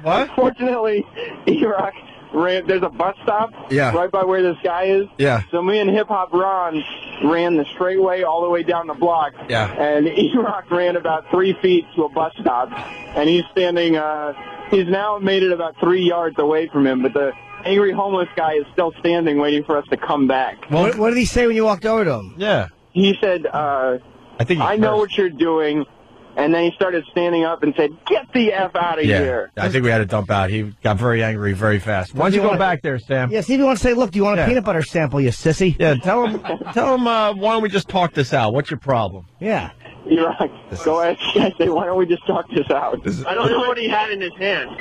What? Fortunately, Erock ran. There's a bus stop right by where this guy is. Yeah. So me and Hip Hop Ron ran the straightway all the way down the block. Yeah. And Erock ran about 3 feet to a bus stop, and he's standing. He's now made it about 3 yards away from him, but the angry homeless guy is still standing, waiting for us to come back. What did he say when you walked over to him? Yeah. He said, I know what you're doing. And then he started standing up and said, "Get the F out of here." I think we had to dump out. He got very angry very fast. Why don't you go back there, Sam? Yeah, see if you want to say, look, do you want a peanut butter sample, you sissy? Yeah, tell him, why don't we just talk this out? What's your problem? Yeah. You're right. Go ahead. I say, why don't we just talk this out? I don't know what he had in his hand.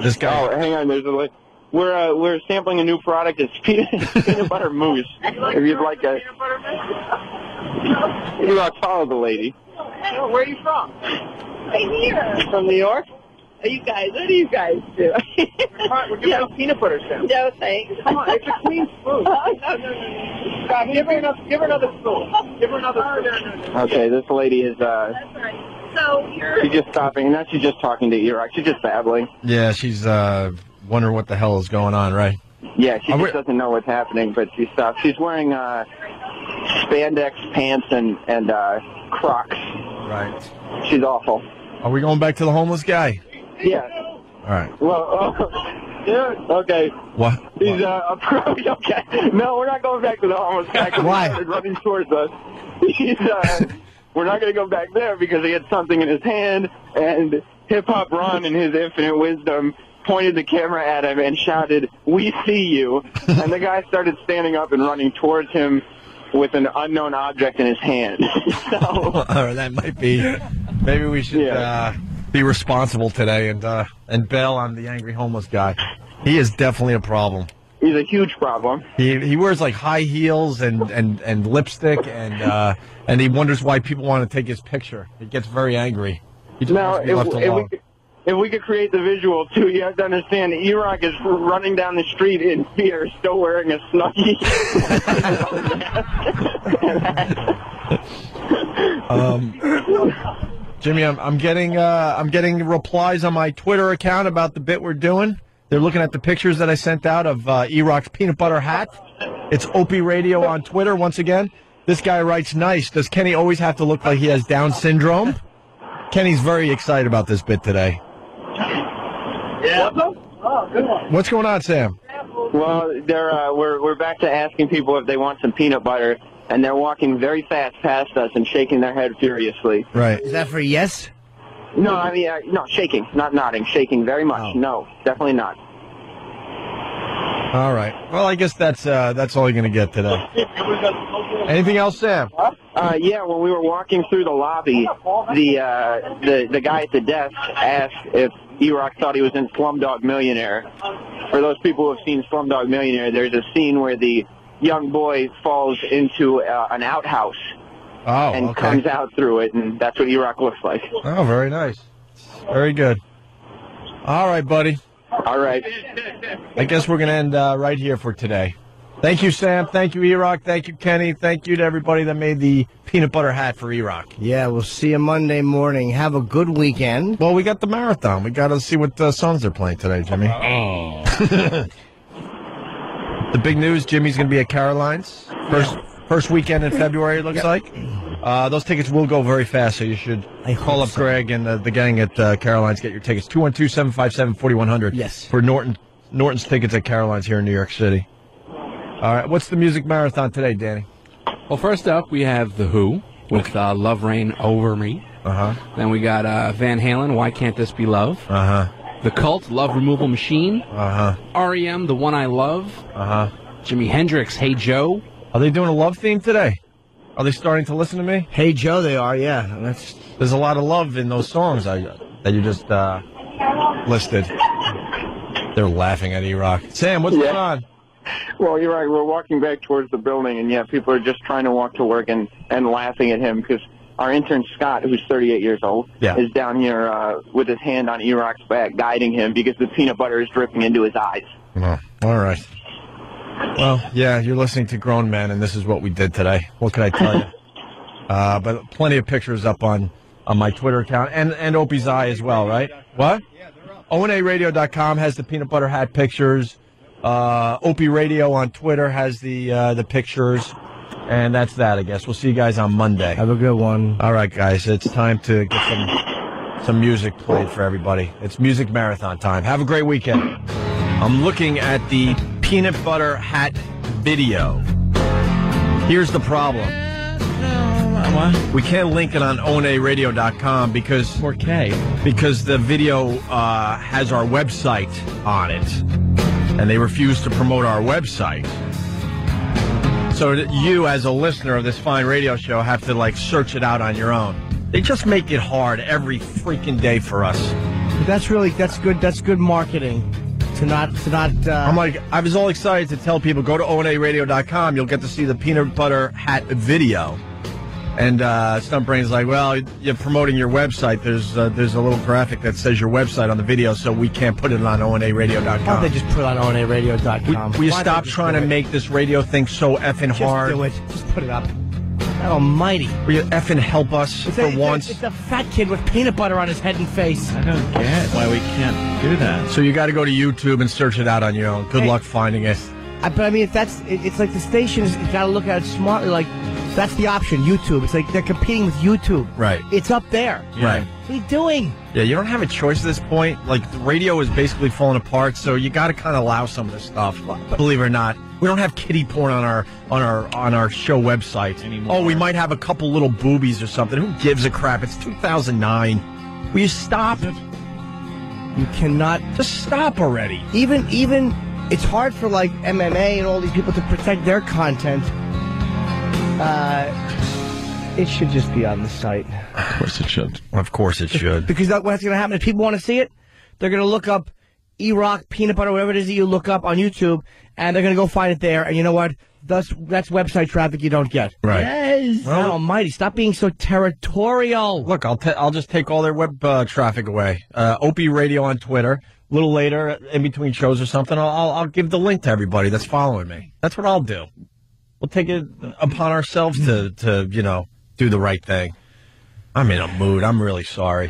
This guy. Oh, hang on. There's a... We're sampling a new product. It's peanut butter mousse. If you'd like a... You got to follow the lady. Where are you from? Right here. From New York? What do you guys do? We're giving a peanut butter sample. No, thanks. Come on, it's a clean spoon. No. God, give her another spoon. Give her another spoon. Okay, this lady is, That's right. So you're... she's just stopping. Now she's just talking to Erock. She's just babbling. Yeah, she's wondering what the hell is going on, right? Yeah, she just doesn't know what's happening, but she stopped. She's wearing spandex pants and Crocs. Right. She's awful. Are we going back to the homeless guy? Yeah. All right. Well, dude, okay. What? He's okay. No, we're not going back to the homeless guy. Why? He started running towards us. He's we're not going to go back there because he had something in his hand, and Hip Hop Ron, in his infinite wisdom, pointed the camera at him and shouted, "We see you!" And the guy started standing up and running towards him with an unknown object in his hand. So that might be. Maybe we should be responsible today and bail on the angry homeless guy. He is definitely a problem. He's a huge problem. He wears like high heels and lipstick and he wonders why people want to take his picture. He gets very angry. He just wants to be left alone. If we could create the visual, too, you have to understand, Erock is running down the street in fear, still wearing a Snuggie. Jimmy, I'm getting replies on my Twitter account about the bit we're doing. They're looking at the pictures that I sent out of Erock's peanut butter hat. It's Opie Radio on Twitter, once again. This guy writes, "Nice. Does Kenny always have to look like he has Down syndrome?" Kenny's very excited about this bit today. Yeah. Oh, good one. What's going on, Sam? Well, we're back to asking people if they want some peanut butter, and they're walking very fast past us and shaking their head furiously. Right. Is that for yes? No, I mean, no, shaking, not nodding, shaking very much. Oh. No, definitely not. All right. Well, I guess that's all you're going to get today. Anything else, Sam? Yeah, when we were walking through the lobby, the guy at the desk asked if Erock thought he was in Slumdog Millionaire. For those people who have seen Slumdog Millionaire, there's a scene where the young boy falls into an outhouse and comes out through it, and that's what Erock looks like. Oh, very nice. Very good. All right, buddy. All right. I guess we're going to end right here for today. Thank you, Sam. Thank you, Erock. Thank you, Kenny. Thank you to everybody that made the peanut butter hat for Erock. Yeah, we'll see you Monday morning. Have a good weekend. Well, we got the marathon. We got to see what songs they're playing today, Jimmy. Oh. The big news, Jimmy's going to be at Caroline's. First weekend in February, it looks like. Those tickets will go very fast, so you should call up Greg and the gang at Caroline's. Get your tickets. 212-757-4100. Yes. For Norton's tickets at Caroline's here in New York City. All right, what's the music marathon today, Danny? Well, first up, we have The Who with Love Reign Over Me. Uh-huh. Then we got Van Halen, Why Can't This Be Love? Uh-huh. The Cult, Love Removal Machine. Uh-huh. R.E.M., The One I Love. Uh-huh. Jimi Hendrix, Hey Joe. Are they doing a love theme today? Are they starting to listen to me? Hey Joe, they are, yeah. There's a lot of love in those songs that you just listed. They're laughing at Erock. Sam, what's going on? Well, you're right. We're walking back towards the building, and people are just trying to walk to work and laughing at him because our intern Scott, who's 38 years old, is down here with his hand on Erock's back, guiding him because the peanut butter is dripping into his eyes. Oh, all right. Well, yeah, you're listening to grown men, and this is what we did today. What can I tell you? But plenty of pictures up on my Twitter account and Opie's Eye as well, right? What? ONARadio.com has the peanut butter hat pictures. Opie Radio on Twitter has the pictures. And that's that, I guess. We'll see you guys on Monday. Have a good one. All right, guys. It's time to get some music played for everybody. It's music marathon time. Have a great weekend. I'm looking at the peanut butter hat video. Here's the problem. We can't link it on onaradio.com because 4K. Because the video has our website on it, and they refuse to promote our website. So you, as a listener of this fine radio show, have to search it out on your own. They just make it hard every freaking day for us. That's good marketing. I was all excited to tell people, go to onaradio.com. You'll get to see the peanut butter hat video. And Stuntbrain's like, well, you're promoting your website. There's a little graphic that says your website on the video, so we can't put it on onaradio.com. Why don't they just put it on onaradio.com? Will you stop trying to make this radio thing so effing hard? Just do it. Just put it up. God almighty. Will you effing help us for once? It's a fat kid with peanut butter on his head and face. I don't get why we can't do that. So you got to go to YouTube and search it out on your own. Good luck finding it. But I mean, it's like the station is got to look at it smartly. That's the option, YouTube. It's like they're competing with YouTube. Right. It's up there. Yeah. Right. What are you doing? Yeah, you don't have a choice at this point. The radio is basically falling apart, so you got to kind of allow some of this stuff. Believe it or not, we don't have kiddie porn on our show website anymore. Oh, we might have a couple little boobies or something. Who gives a crap? It's 2009. Will you stop? You cannot. Just stop already. Even it's hard for MMA and all these people to protect their content. It should just be on the site. Of course it should. Of course it should. Because what's going to happen if people want to see it, they're going to look up Erock, peanut butter, whatever it is that you look up on YouTube, and they're going to go find it there. And you know what? That's website traffic you don't get. Right. Yes. God almighty, stop being so territorial. Look, I'll just take all their web traffic away. Opie Radio on Twitter. A little later, in between shows or something, I'll give the link to everybody that's following me. That's what I'll do. We'll take it upon ourselves to do the right thing. I'm in a mood. I'm really sorry.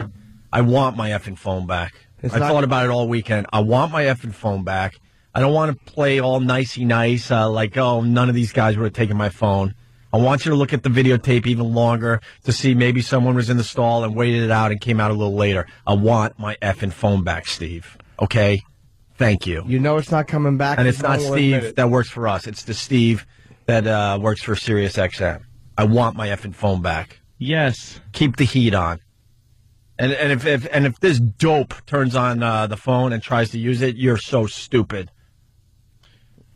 I want my effing phone back. I thought about it all weekend. I want my effing phone back. I don't want to play all nicey nice, none of these guys would have taken my phone. I want you to look at the videotape even longer to see maybe someone was in the stall and waited it out and came out a little later. I want my effing phone back, Steve. Okay? Thank you. You know it's not coming back. And it's not Steve that works for us. It's the Steve that works for Sirius XM. I want my effing phone back. Yes. Keep the heat on. And if this dope turns on the phone and tries to use it, you're so stupid.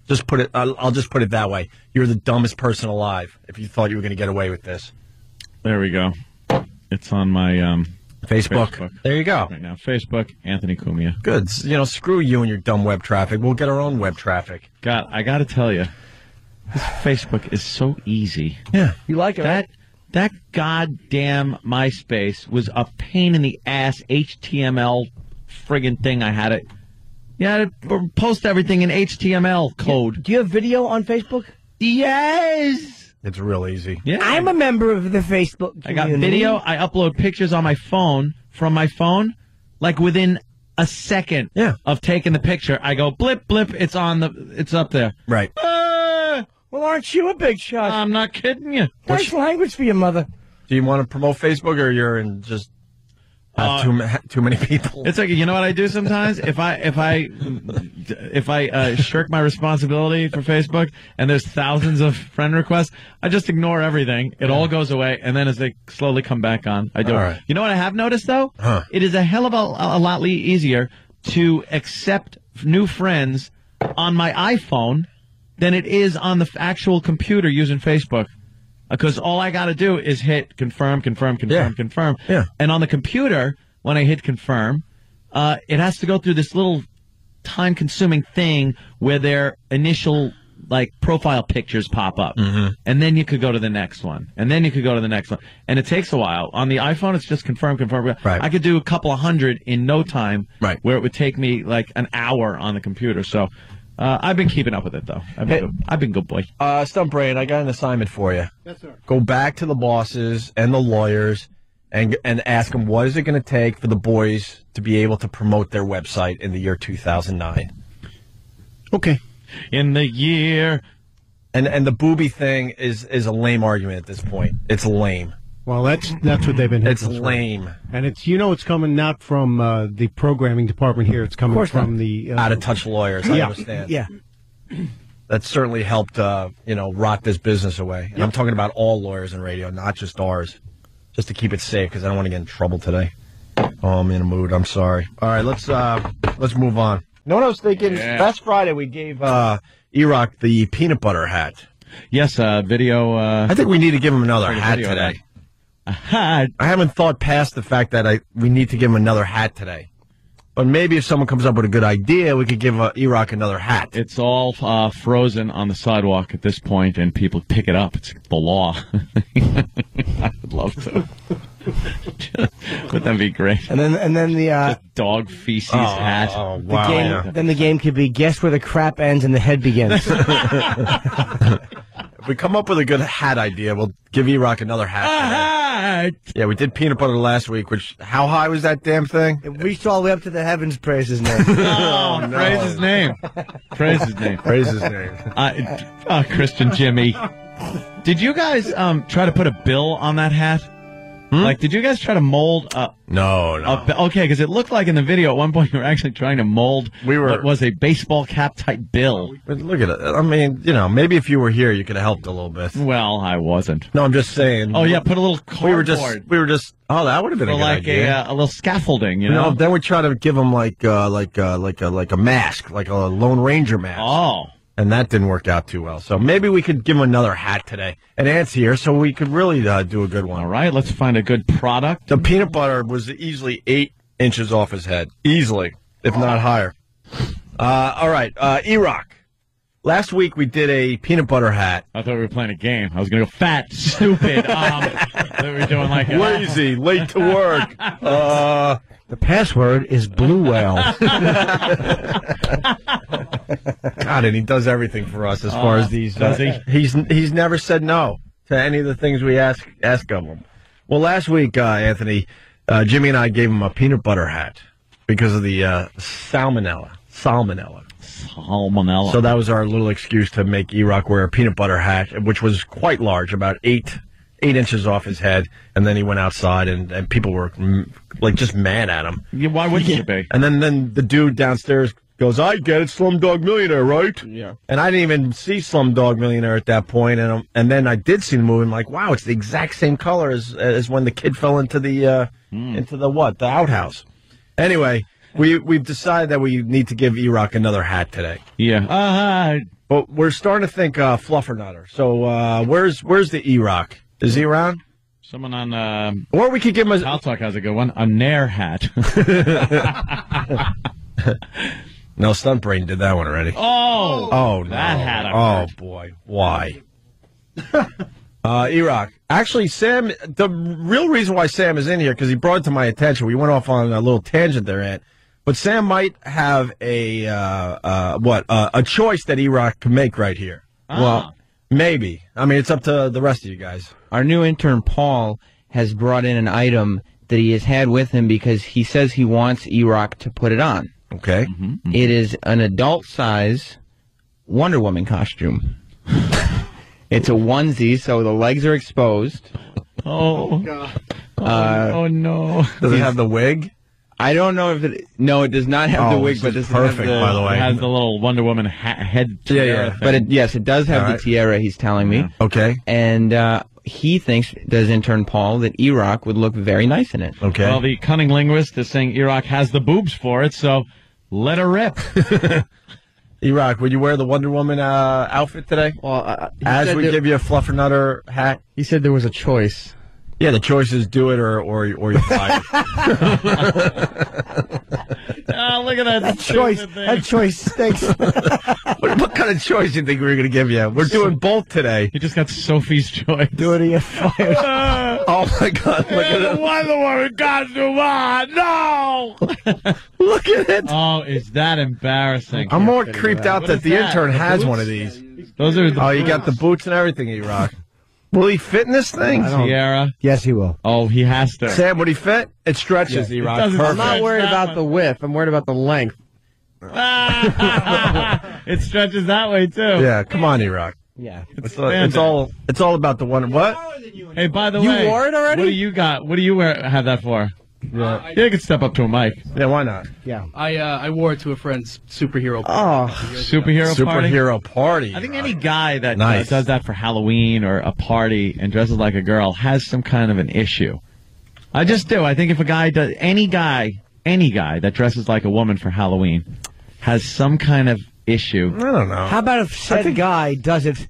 Just put it. I'll just put it that way. You're the dumbest person alive if you thought you were going to get away with this. There we go. It's on my Facebook. There you go. Right now, Facebook, Anthony Cumia. Good. Screw you and your dumb web traffic. We'll get our own web traffic. God, I got to tell you, this Facebook is so easy. Yeah, you like it. That goddamn MySpace was a pain in the ass HTML friggin' thing. I had it. Yeah, post everything in HTML code. Do you have video on Facebook? Yes. It's real easy. Yeah. I'm a member of the Facebook community. I got video. I upload pictures on my phone from my phone, within a second of taking the picture. I go blip blip. It's up there. Right. Well, aren't you a big shot? I'm not kidding you. Nice language for your mother. Do you want to promote Facebook, or you're in just too many people? It's you know what I do sometimes? if I shirk my responsibility for Facebook and there's thousands of friend requests, I just ignore everything. It all goes away, and then as they slowly come back on, I do. Right. You know what I have noticed though? It is a hell of a lot easier to accept new friends on my iPhone than it is on the actual computer using Facebook. Because all I got to do is hit confirm. Yeah. And on the computer, when I hit confirm, it has to go through this little time-consuming thing where their initial profile pictures pop up. And then you could go to the next one. And then you could go to the next one. And it takes a while. On the iPhone, it's just confirm. Right. I could do a couple of hundred in no time, right, where it would take me like an hour on the computer. So I've been keeping up with it, though. I've been good boy. Stump Brain, I got an assignment for you. Yes, sir. Go back to the bosses and the lawyers and ask them what is it going to take for the boys to be able to promote their website in the year 2009. Okay. In the year. And the booby thing is a lame argument at this point. It's lame. Well, that's what they've been. It's lame, and it's coming not from the programming department here. It's coming from the out of touch lawyers. I understand. Yeah, that certainly helped rot this business away. And I'm talking about all lawyers in radio, not just ours, just to keep it safe because I don't want to get in trouble today. Oh, I'm in a mood. I'm sorry. All right, let's move on. You know what I was thinking? Yeah. Last Friday we gave Erock the peanut butter hat. Yes, video. I think we need to give him another hat today. A hat? I haven't thought past the fact that we need to give him another hat today. But maybe if someone comes up with a good idea, we could give Erock another hat. It's all frozen on the sidewalk at this point, and people pick it up. It's the law. I would love to. Would that be great? And then the just dog feces hat. Oh, wow. Then the game could be guess where the crap ends and the head begins. If we come up with a good hat idea, we'll give Erock another hat. Yeah, we did peanut butter last week, how high was that damn thing? It reached all the way up to the heavens, praise his name. Oh, no. Praise his name. Praise his name. Praise his name. Christian Jimmy. Did you guys try to put a bill on that hat? Did you guys try to mold No. Okay, because it looked like in the video at one point you were actually trying to mold what was a baseball cap type bill. But look at it. I mean, maybe if you were here, you could have helped a little bit. Well, I wasn't. No, I'm just saying. Oh yeah, put a little cardboard. We were just. Oh, that would have been a good idea. A little scaffolding, you know. No, then we try to give him like a mask, like a Lone Ranger mask. Oh. And that didn't work out too well. So maybe we could give him another hat today. And Ant's here, so we could really do a good one. All right, let's find a good product. The peanut butter was easily 8 inches off his head. Easily, if not higher. All right, Erock. Last week we did a peanut butter hat. I thought we were playing a game. I was going to go fat, stupid. We were doing like lazy, late to work. The password is Blue Whale. God, and he does everything for us as far as these. Does he? He's never said no to any of the things we ask of him. Well, last week, Anthony, Jimmy and I gave him a peanut butter hat because of the salmonella. Salmonella. So that was our little excuse to make Erock wear a peanut butter hat, which was quite large, about 8 inches off his head, and then he went outside, and people were just mad at him. Yeah, why wouldn't you be? And then the dude downstairs goes, "I get it, Slumdog Millionaire, right?" Yeah. And I didn't even see Slumdog Millionaire at that point, and then I did see the movie. I'm like, wow, it's the exact same color as when the kid fell into the the outhouse. Anyway, we've decided that we need to give Erock another hat today. Yeah. But we're starting to think Fluffernutter. So where's the Erock? Is he around? Someone on... or we could give him a... I'll talk has a good one. A Nair hat. No, Stunt Brain did that one already. Oh! Oh, no. That hat. Oh, boy. Why? Erock. Actually, Sam, the real reason why Sam is in here, because he brought it to my attention. We went off on a little tangent there, Ant. But Sam might have a choice that Erock can make right here. Well, maybe. I mean, it's up to the rest of you guys. Our new intern, Paul, has brought in an item that he has had with him because he says he wants Erock to put it on. Okay. It is an adult-size Wonder Woman costume. It's a onesie, so the legs are exposed. Oh, God. Oh, no. Does it have the wig? I don't know if it... No, it does not have the wig, but this perfect, by the way. It has the little Wonder Woman head tiara thing. But yes, it does have the tiara, he's telling me. Okay. And he thinks, does intern Paul, that Erock would look very nice in it. Okay. Well, the cunning linguist is saying Erock has the boobs for it, so let her rip. Erock, would you wear the Wonder Woman outfit today? Well, as we give you a Fluffernutter hat? He said there was a choice. Yeah, the choice is do it or you're fired. Oh, look at that. That choice stinks. what kind of choice do you think we were going to give you? We're doing both today. You just got Sophie's choice. Do it or you're fired. Oh, my God. Look at it. Wonder Woman costume on. No! Look at it. Oh, is that embarrassing? I'm more creeped out that the intern has one of these. Those are the you got the boots and everything, Erock. Will he fit in this thing? Sierra? Yes, he will. Oh, he has to. Sam, would he fit? It stretches, Erock. I'm not worried about the width. I'm worried about the length. It stretches that way, too. Yeah, come on, Erock. Yeah. It's all about the one. What? Hey, by the You way. wore it already? What do you got? What do you have that for? Yeah. You can step up to a mic. Yeah, why not? Yeah. I wore it to a friend's superhero party. Superhero party. I think any guy that Nice. does that for Halloween or a party and dresses like a girl has some kind of an issue. I just do. I think if a guy does, any guy that dresses like a woman for Halloween has some kind of issue. I don't know. How about if said guy does it,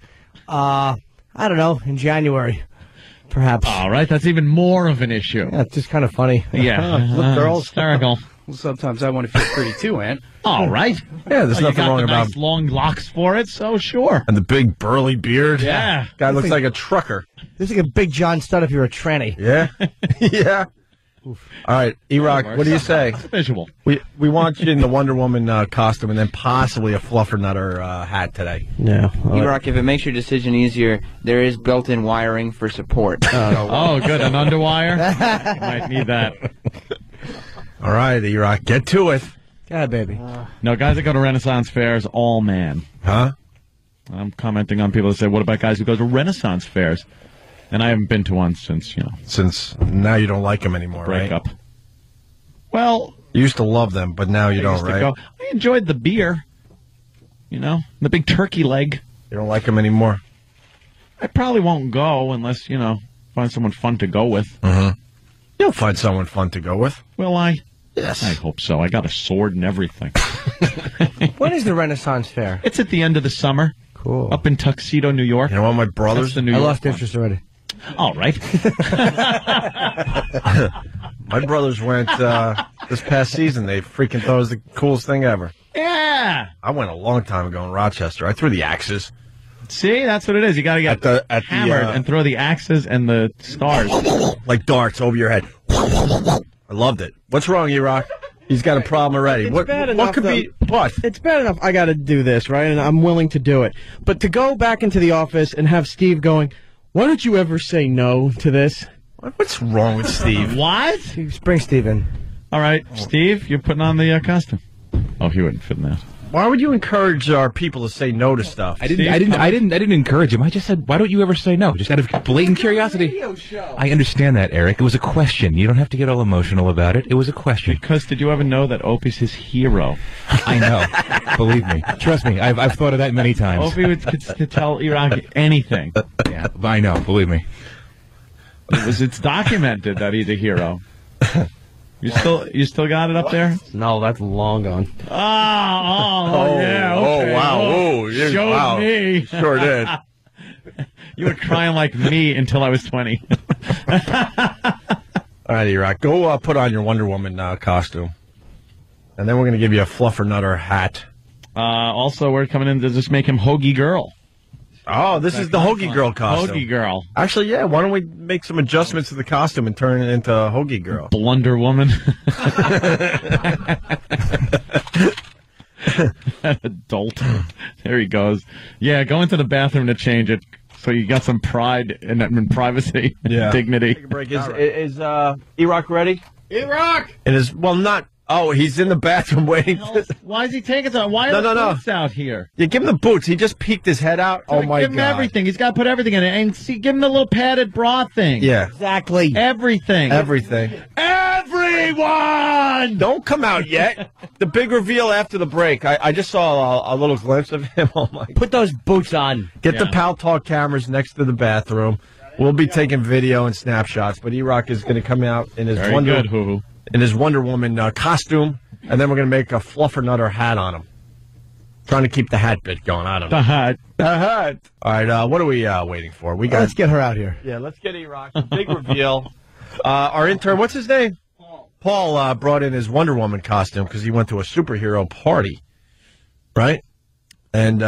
I don't know, in January, perhaps? All right, that's even more of an issue. Yeah, it's just kind of funny. Yeah. Look, girls. Hysterical. Well, sometimes I want to feel pretty too, Aunt. All right. Yeah, there's You nothing got wrong the about nice long locks for it, so sure. And the big burly beard. Yeah. Guy looks like a trucker. This is like a big John Stud if you're a tranny. Yeah. Yeah. All right, Erock, what do you say? Visual. We want you in the Wonder Woman costume and then possibly a Fluffernutter hat today. Yeah. Erock, if it makes your decision easier, there is built-in wiring for support. Oh, good. An underwire? You might need that. All right, Erock, get to it. Yeah, baby. No, guys that go to Renaissance fairs, all man. Huh? I'm commenting on people that say, what about guys who go to Renaissance fairs? And I haven't been to one since, Since now you don't like them anymore, breakup. right? Well, You used to love them, but now you don't, used to right? go. I enjoyed the beer, the big turkey leg. You don't like them anymore? I probably won't go unless, find someone fun to go with. Mm-hmm. You'll find someone fun to go with. Will I? Yes. I hope so. I got a sword and everything. When is the Renaissance Fair? It's at the end of the summer. Cool. Up in Tuxedo, New York. You know what, my brothers? That's the New I York lost one. interest already. All right. My brothers went this past season. They freaking thought it was the coolest thing ever. Yeah. I went a long time ago in Rochester. I threw the axes. See, that's what it is. You got to get hammered and throw the axes and the stars. Like darts over your head. I loved it. What's wrong, Erock? He's got a problem already. It's What bad enough, could be? What? It's bad enough I got to do this, right? And I'm willing to do it. But to go back into the office and have Steve going, why don't you ever say no to this? What's wrong with Steve? What? Bring Steve in. All right, Steve, you're putting on the costume. Oh, he wouldn't fit in that. Why would you encourage our people to say no to stuff? I didn't encourage him. I just said, why don't you ever say no? Just out of blatant curiosity. I understand that, Erik. It was a question. You don't have to get all emotional about it. It was a question. Because did you ever know that Opie's his hero? I know. Believe me. Trust me. I've thought of that many times. Opie could tell Erock anything. Yeah, I know. Believe me. It's documented that he's a hero. You still got it up there? No, that's long gone. Oh, yeah. Okay. Oh, wow. Oh, showed wow. me. Sure did. You were crying like me until I was 20. All right, Erock, go put on your Wonder Woman costume. And then we're going to give you a Fluffernutter hat. Also, we're coming in to just make him Hoagie Girl. Oh, this is the Hoagie Girl costume. Hoagie Girl. Actually, yeah, why don't we make some adjustments to the costume and turn it into Hoagie Girl? Blunder Woman. That adult. There he goes. Yeah, go into the bathroom to change it so you got some pride and privacy and dignity. Take a break. Is Erock ready? Erock! It is, well, not... Oh, he's in the bathroom waiting. Why is he taking so? Why are the boots out here? Yeah, give him the boots. He just peeked his head out. Oh, my God. Give him everything. He's got to put everything in it. And see, give him the little padded bra thing. Yeah. Exactly. Everything. Everything. Everyone! Don't come out yet. The big reveal after the break. I just saw a little glimpse of him. Oh, my God. Put those boots on. Get the Pal Talk cameras next to the bathroom. We'll be taking video and snapshots, but Erock is going to come out in his Wonder Woman costume, and then we're going to make a Fluffernutter hat on him. Trying to keep the hat bit going. I don't know. The hat. All right, what are we waiting for? Let's get her out here. Yeah, let's get Erock. The big reveal. Our intern, what's his name? Paul brought in his Wonder Woman costume because he went to a superhero party, right? And,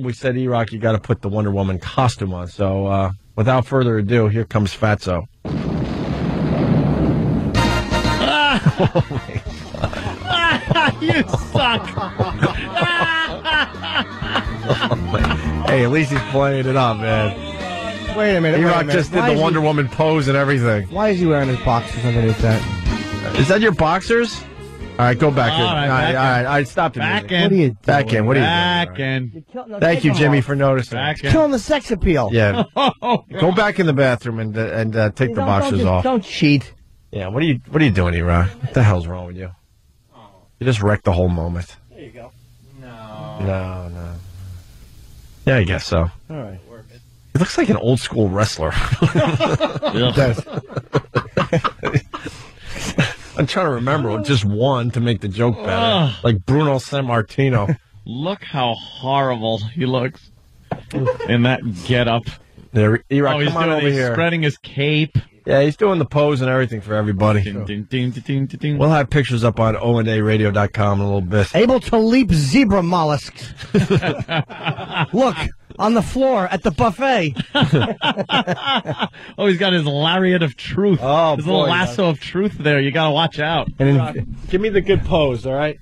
we said, Erock, you got to put the Wonder Woman costume on. So, without further ado, here comes Fatso. Oh, my God. You suck. Hey, at least he's playing it up, man. Wait a minute. Erock just did the Wonder Woman pose and everything. Why is he wearing his boxers underneath that? Is that your boxers? All right, go back in. All right, stop the back music. in. What are you doing? Back in. What are you Back doing? in. Thank you, Jimmy, for noticing. Back in. Killing the sex appeal. Yeah. Go back in the bathroom and take the boxers off. Don't cheat. Yeah, what are you doing, Erock? What the hell's wrong with you? You just wrecked the whole moment. There you go. No. Yeah, I guess so. All right. He looks like an old school wrestler. It does. I'm trying to remember just one to make the joke better. Like Bruno Sammartino. Look how horrible he looks in that getup. There, Erock, he's come on over here. Spreading his cape. Yeah, he's doing the pose and everything for everybody. Ding, ding, ding, ding, ding, ding. We'll have pictures up on ONARadio.com in a little bit. Able to leap zebra mollusks. Look, on the floor at the buffet. Oh, he's got his lariat of truth. Oh, his little lasso of truth there. You got to watch out. Give me the good pose, all right?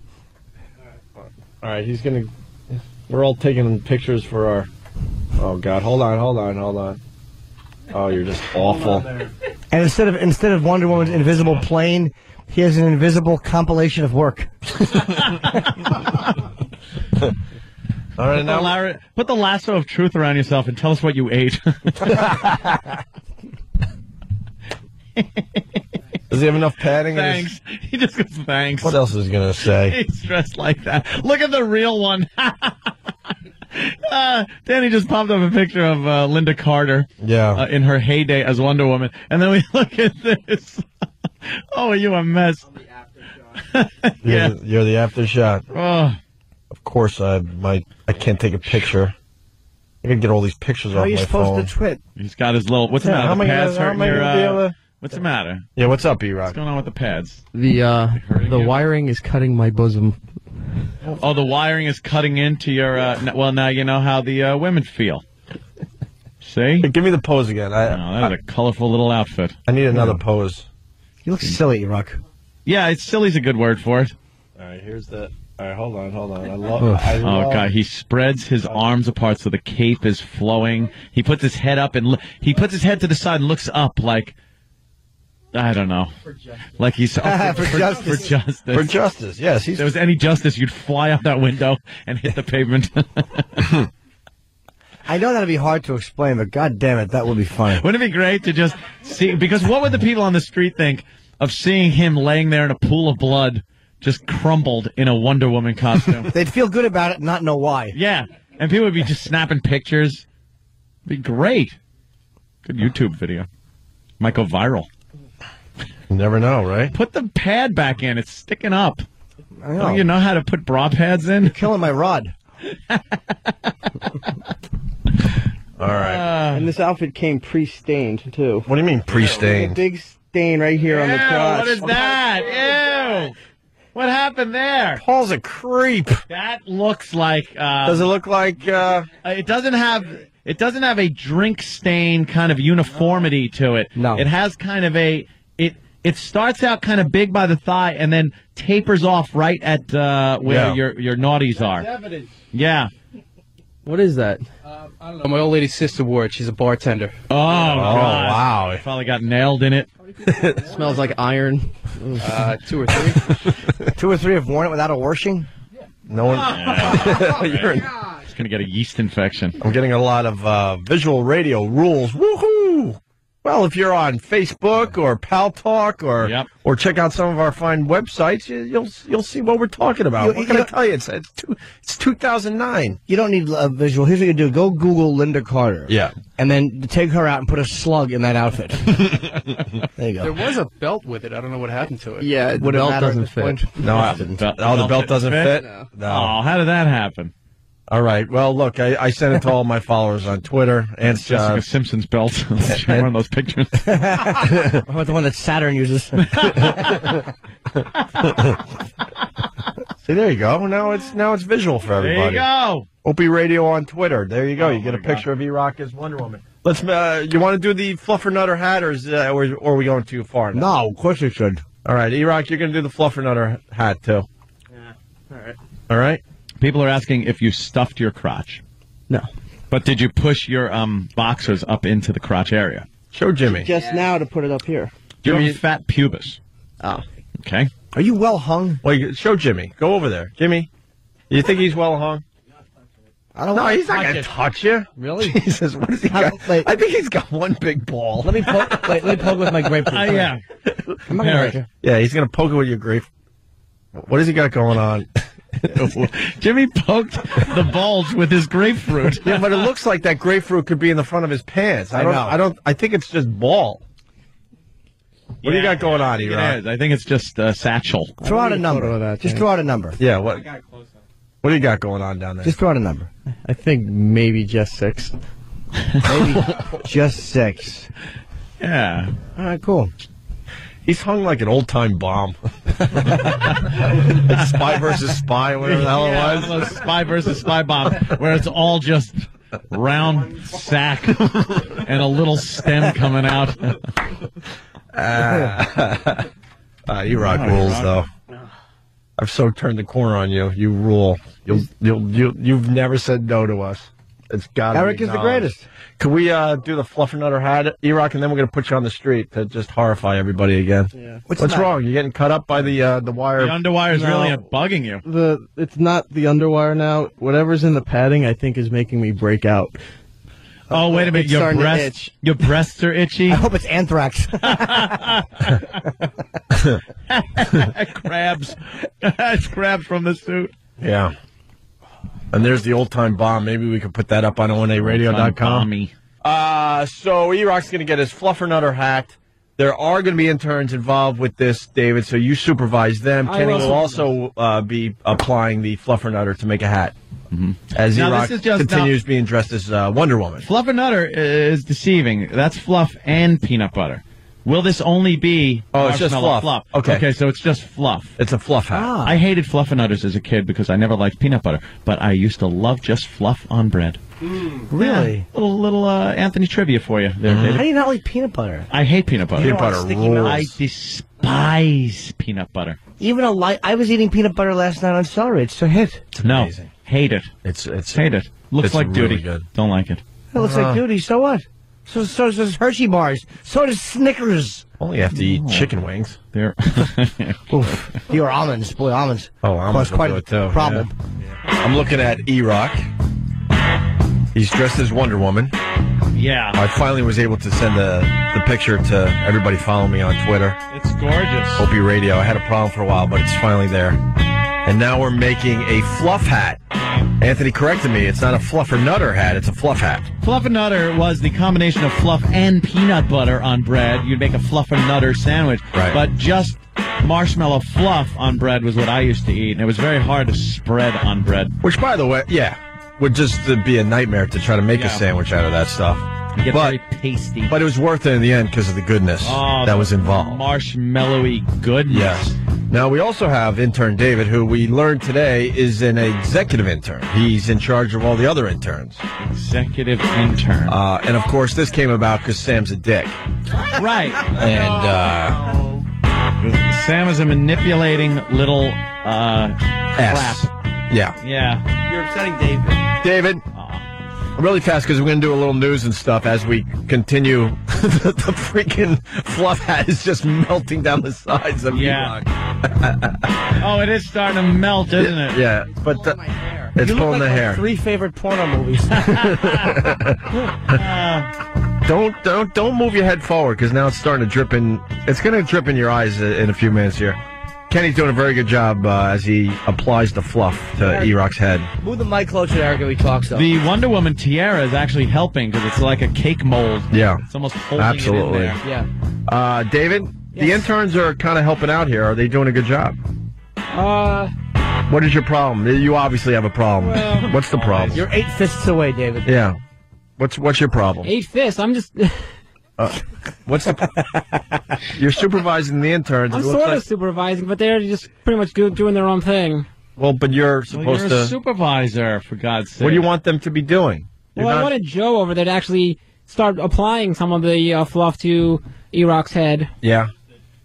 All right, he's going to... We're all taking pictures for our... Oh, God. Hold on. Oh, you're just awful. And instead of Wonder Woman's invisible plane, he has an invisible compilation of work. All right, now put the lasso of truth around yourself and tell us what you ate. Does he have enough padding? Thanks. He just goes, thanks. What else is he going to say? He's dressed like that. Look at the real one. Danny just popped up a picture of Linda Carter in her heyday as Wonder Woman. And then we look at this. Oh, are you a mess? Yeah. You're the after shot. Oh. Of course, I can't take a picture. I gotta get all these pictures off my phone. How are you supposed to twit? He's got his little... What's the matter? The pads hurting your... What's the matter? Yeah, what's up, Erock? What's going on with the pads? The wiring is cutting my bosom. Oh, the wiring is cutting into your... well, now you know how the women feel. See? Hey, give me the pose again. That was a colorful little outfit. I need another pose. You look silly, Erock. Yeah, silly's a good word for it. All right, here's the... All right, hold on. I love God, he spreads his arms apart so the cape is flowing. He puts his head up and he puts his head to the side and looks up like... I don't know. Like he's... for justice. For justice. For justice, yes. If there was any justice, you'd fly out that window and hit the pavement. I know that'd be hard to explain, but God damn it, that would be funny. Wouldn't it be great to just see... Because what would the people on the street think of seeing him laying there in a pool of blood, just crumbled in a Wonder Woman costume? They'd feel good about it and not know why. Yeah, and people would be just snapping pictures. It'd be great. Good YouTube video. Might go viral. You never know, right? Put the pad back in. It's sticking up. Don't you know how to put bra pads in? You're killing my rod. All right. And this outfit came pre-stained, too. What do you mean pre-stained? A big stain right here on the crotch. What is that? Ew. What happened there? Paul's a creep. That looks like... Does it look like... It doesn't have a drink stain kind of uniformity to it. No. It has kind of a... It starts out kind of big by the thigh and then tapers off right at where your naughties are. Evidence. Yeah. What is that? I don't know. My old lady's sister wore it. She's a bartender. Oh, God. Wow. Probably got nailed in it. It smells like iron. 2 or 3. 2 or 3 have worn it without a washing? No one... It's going to get a yeast infection. I'm getting a lot of visual radio rules. Woohoo! Well, if you're on Facebook or Pal Talk or check out some of our fine websites, you'll see what we're talking about. What can I tell you? It's 2009. You don't need a visual. Here's what you do. Go Google Linda Carter. Yeah. And then take her out and put a slug in that outfit. There you go. There was a belt with it. I don't know what happened to it. Yeah, the belt doesn't fit. No, the belt doesn't fit? No. Oh, how did that happen? All right. Well, look, I sent it to all my followers on Twitter. And it's Jessica Simpson's belt. One of those pictures. How about the one that Saturn uses? See, there you go. Now it's visual for everybody. There you go. Opie Radio on Twitter. There you go. You get a picture of Erock as Wonder Woman. Let's. You want to do the Fluffer Nutter hat, or are we going too far now? No, of course you should. All right, Erock, you're going to do the Fluffer Nutter hat too. Yeah. All right. All right. People are asking if you stuffed your crotch. No. But did you push your boxers up into the crotch area? Show Jimmy. Just now to put it up here. Jimmy, fat pubis. Oh. Okay. Are you well hung? Wait, show Jimmy. Go over there. Jimmy, you think he's well hung? I don't No, want he's not going to touch you. Really? Jesus, what does he got? I think he's got one big ball. Let me poke. Let me poke with my grapefruit. Yeah. I'm not gonna hurt you. Yeah, he's going to poke it with your grapefruit. What has he got going on? Jimmy poked the bulge with his grapefruit. Yeah, but it looks like that grapefruit could be in the front of his pants. I think it's just ball. What do you got going on, Erock? It is. I think it's just a satchel. Throw out a number. Just throw out a number. Yeah, what do you got going on down there? Just throw out a number. I think maybe just 6. Maybe just 6. Yeah. All right, cool. He's hung like an old-time bomb. Like Spy versus Spy, whatever the hell it was. Spy versus Spy bomb, where it's all just round sack and a little stem coming out. Erock rules, though. I've so turned the corner on you. You rule. You've never said no to us. It's got. Erik is the greatest. Can we do the Fluffer Nutter hat, Erock, and then we're going to put you on the street to just horrify everybody again? Yeah. What's wrong? You're getting cut up by the wire. The underwire is really bugging you. It's not the underwire now. Whatever's in the padding, I think, is making me break out. Oh, wait a minute. Your breasts are itchy? I hope it's anthrax. Crabs. It's crabs from the suit. Yeah. And there's the old-time bomb. Maybe we could put that up on onaradio.com. So Erock's going to get his Fluffer Nutter hat. There are going to be interns involved with this, David, so you supervise them. Kenny will also be applying the Fluffer Nutter to make a hat. Mm-hmm. As Erock continues being dressed as Wonder Woman. Fluffer Nutter is deceiving. That's fluff and peanut butter. Will this only be it's just fluff. Okay, so it's just fluff. It's a fluff hat. I hated Fluffernutters as a kid because I never liked peanut butter, but I used to love just fluff on bread. Really? Yeah, little Anthony trivia for you there, David. How do you not like peanut butter? I hate peanut butter. Peanut butter rules. I despise peanut butter. Even I was eating peanut butter last night on celery. It's a hit. It's amazing. No, hate it. It's hate it. Looks like really duty. Good. Don't like it. It looks like duty. So what? So does Hershey bars. So does Snickers. Only have to eat chicken wings. They're Oof. Your almonds. Boy, almonds. Oh, almonds quite will do it, too. Problem. Yeah. I'm looking at Erock. He's dressed as Wonder Woman. Yeah. I finally was able to send the picture to everybody following me on Twitter. It's gorgeous. Opie Radio. I had a problem for a while, but it's finally there. And now we're making a fluff hat. Anthony corrected me. It's not a Fluffer Nutter hat. It's a fluff hat. Fluffer Nutter was the combination of fluff and peanut butter on bread. You'd make a Fluffer Nutter sandwich. Right. But just marshmallow fluff on bread was what I used to eat. And it was very hard to spread on bread. Which, by the way, would just be a nightmare to try to make a sandwich out of that stuff. It gets very pasty. But it was worth it in the end because of the goodness that was involved. Marshmallowy goodness. Yes. Now, we also have intern David, who we learned today is an executive intern. He's in charge of all the other interns. Executive intern. And, of course, this came about because Sam's a dick. Right. And Sam is a manipulating little crap. Yeah. Yeah. You're upsetting David. David. Really fast, because we're going to do a little news and stuff as we continue. The freaking fluff hat is just melting down the sides of Erock. Oh, it is starting to melt, isn't it? Yeah, but it's pulling the hair. My 3 favorite porno movies. Don't move your head forward because now it's starting to drip in. It's going to drip in your eyes in a few minutes here. Kenny's doing a very good job as he applies the fluff to Erock's head. Move the mic closer to Erik and we talk so. The Wonder Woman tiara is actually helping because it's like a cake mold. Yeah. It's almost holding Absolutely. it in there. Yeah. David, the interns are kind of helping out here. Are they doing a good job? What is your problem? You obviously have a problem. Well, What's the problem? You're 8 fists away, David. Yeah. What's your problem? 8 fists. I'm just. What's the? You're supervising the interns. I'm sort of supervising, but they're just pretty much doing their own thing. Well, but you're supposed you're to. a supervisor, for God's sake. What do you want them to be doing? Well, I wanted Joe over there to actually start applying some of the fluff to Erock's head. Yeah.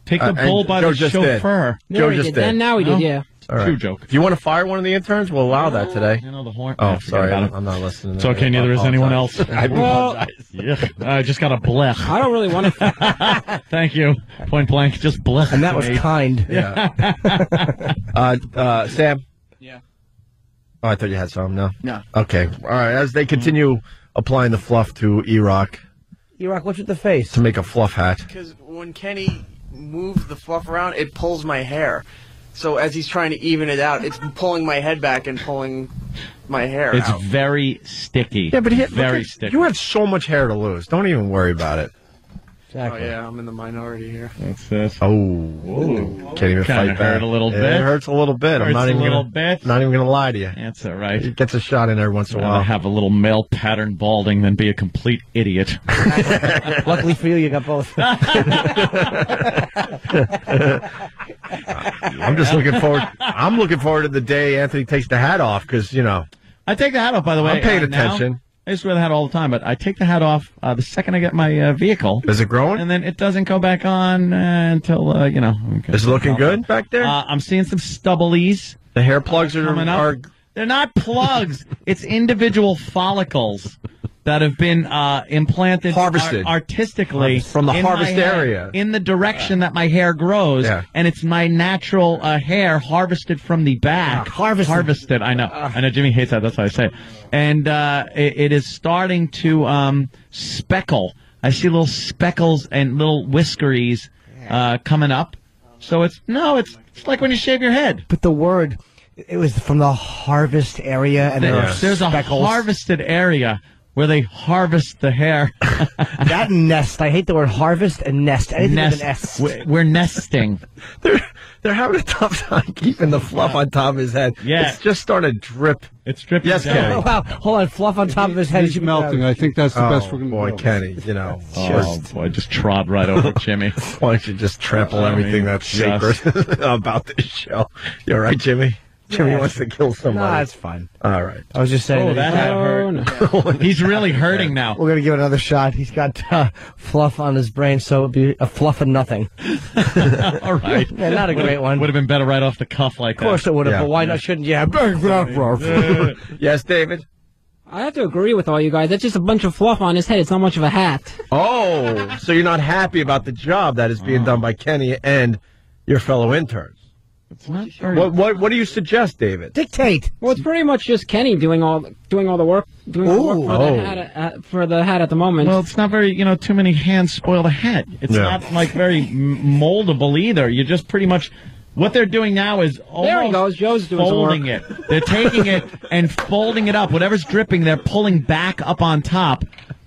Take the bull by the chauffeur. Joe just did. And now he did, yeah. All right. True joke. Do you want to fire one of the interns? We'll allow that today. You know the horn. Oh, sorry. I'm not listening. It's okay. Neither is anyone else. I apologize. Yeah. I just got a blech. I don't really want to. Thank you. Point blank. Just blech. And that was kind. Yeah. Sam? Yeah. Oh, I thought you had some. No? No. Okay. All right. As they continue applying the fluff to Erock. Erock, what's with the face? To make a fluff hat. Because when Kenny moves the fluff around, it pulls my hair. So as he's trying to even it out, it's pulling my head back and pulling my hair It's out. very sticky. Yeah, but very sticky. You have so much hair to lose. Don't even worry about it. Exactly. Oh, yeah, I'm in the minority here. That's this. Oh. Can't even fight back. Hurt a little bit. It hurts a little bit. I'm not even gonna lie to you. That's all right. It gets a shot in every once in a while. I have a little male pattern balding than be a complete idiot. Luckily for you got both. I'm just looking forward. I'm looking forward to the day Anthony takes the hat off because I take the hat off. By the way, I'm paying attention. Now, I used to wear the hat all the time, but I take the hat off the second I get my vehicle. Is it growing? And then it doesn't go back on until Is it looking good back there? I'm seeing some stubblies. The hair plugs coming up. They're not plugs. It's individual follicles that have been implanted harvested artistically from the harvest area in the direction that my hair grows, and it's my natural hair harvested from the back. Harvested. I know Jimmy hates that. That's why I say it. And it is starting to speckle. I see little speckles and little whiskeries coming up. So it's like when you shave your head. But the word, it was from the harvest area, and there's a harvested area where they harvest the hair. That nest. I hate the word harvest and nest. Anything with an S. We're nesting. They're having a tough time keeping the fluff on top of his head. Yeah. It's just starting to drip. It's dripping. Yes, down. Kenny. Oh, wow. Hold on. Fluff on top of his head. He's melting. I think that's the best we're going to do. Boy, Kenny, Oh, boy, just trod right over Jimmy. Why don't you just trample everything that's sacred about this show? You all right, Jimmy? Jimmy wants to kill somebody. No, that's fine. All right. I was just saying that hurt. He's really hurting now. We're going to give it another shot. He's got fluff on his brain, so it'll be a fluff of nothing. All right. Yeah, not a great one. Would have been better right off the cuff like that. Of course it would have, but why not? Shouldn't you have? Yes, David? I have to agree with all you guys. That's just a bunch of fluff on his head. It's not much of a hat. Oh, so you're not happy about the job that is being done by Kenny and your fellow interns? It's not very... What do you suggest, David? Dictate. Well, it's pretty much just Kenny doing all the work, for the hat at the moment. Well, it's not very, too many hands spoil the hat. It's not like very moldable either. You just pretty much. What they're doing now is almost there he goes. Joe's doing folding it. They're taking it and folding it up. Whatever's dripping, they're pulling back up on top.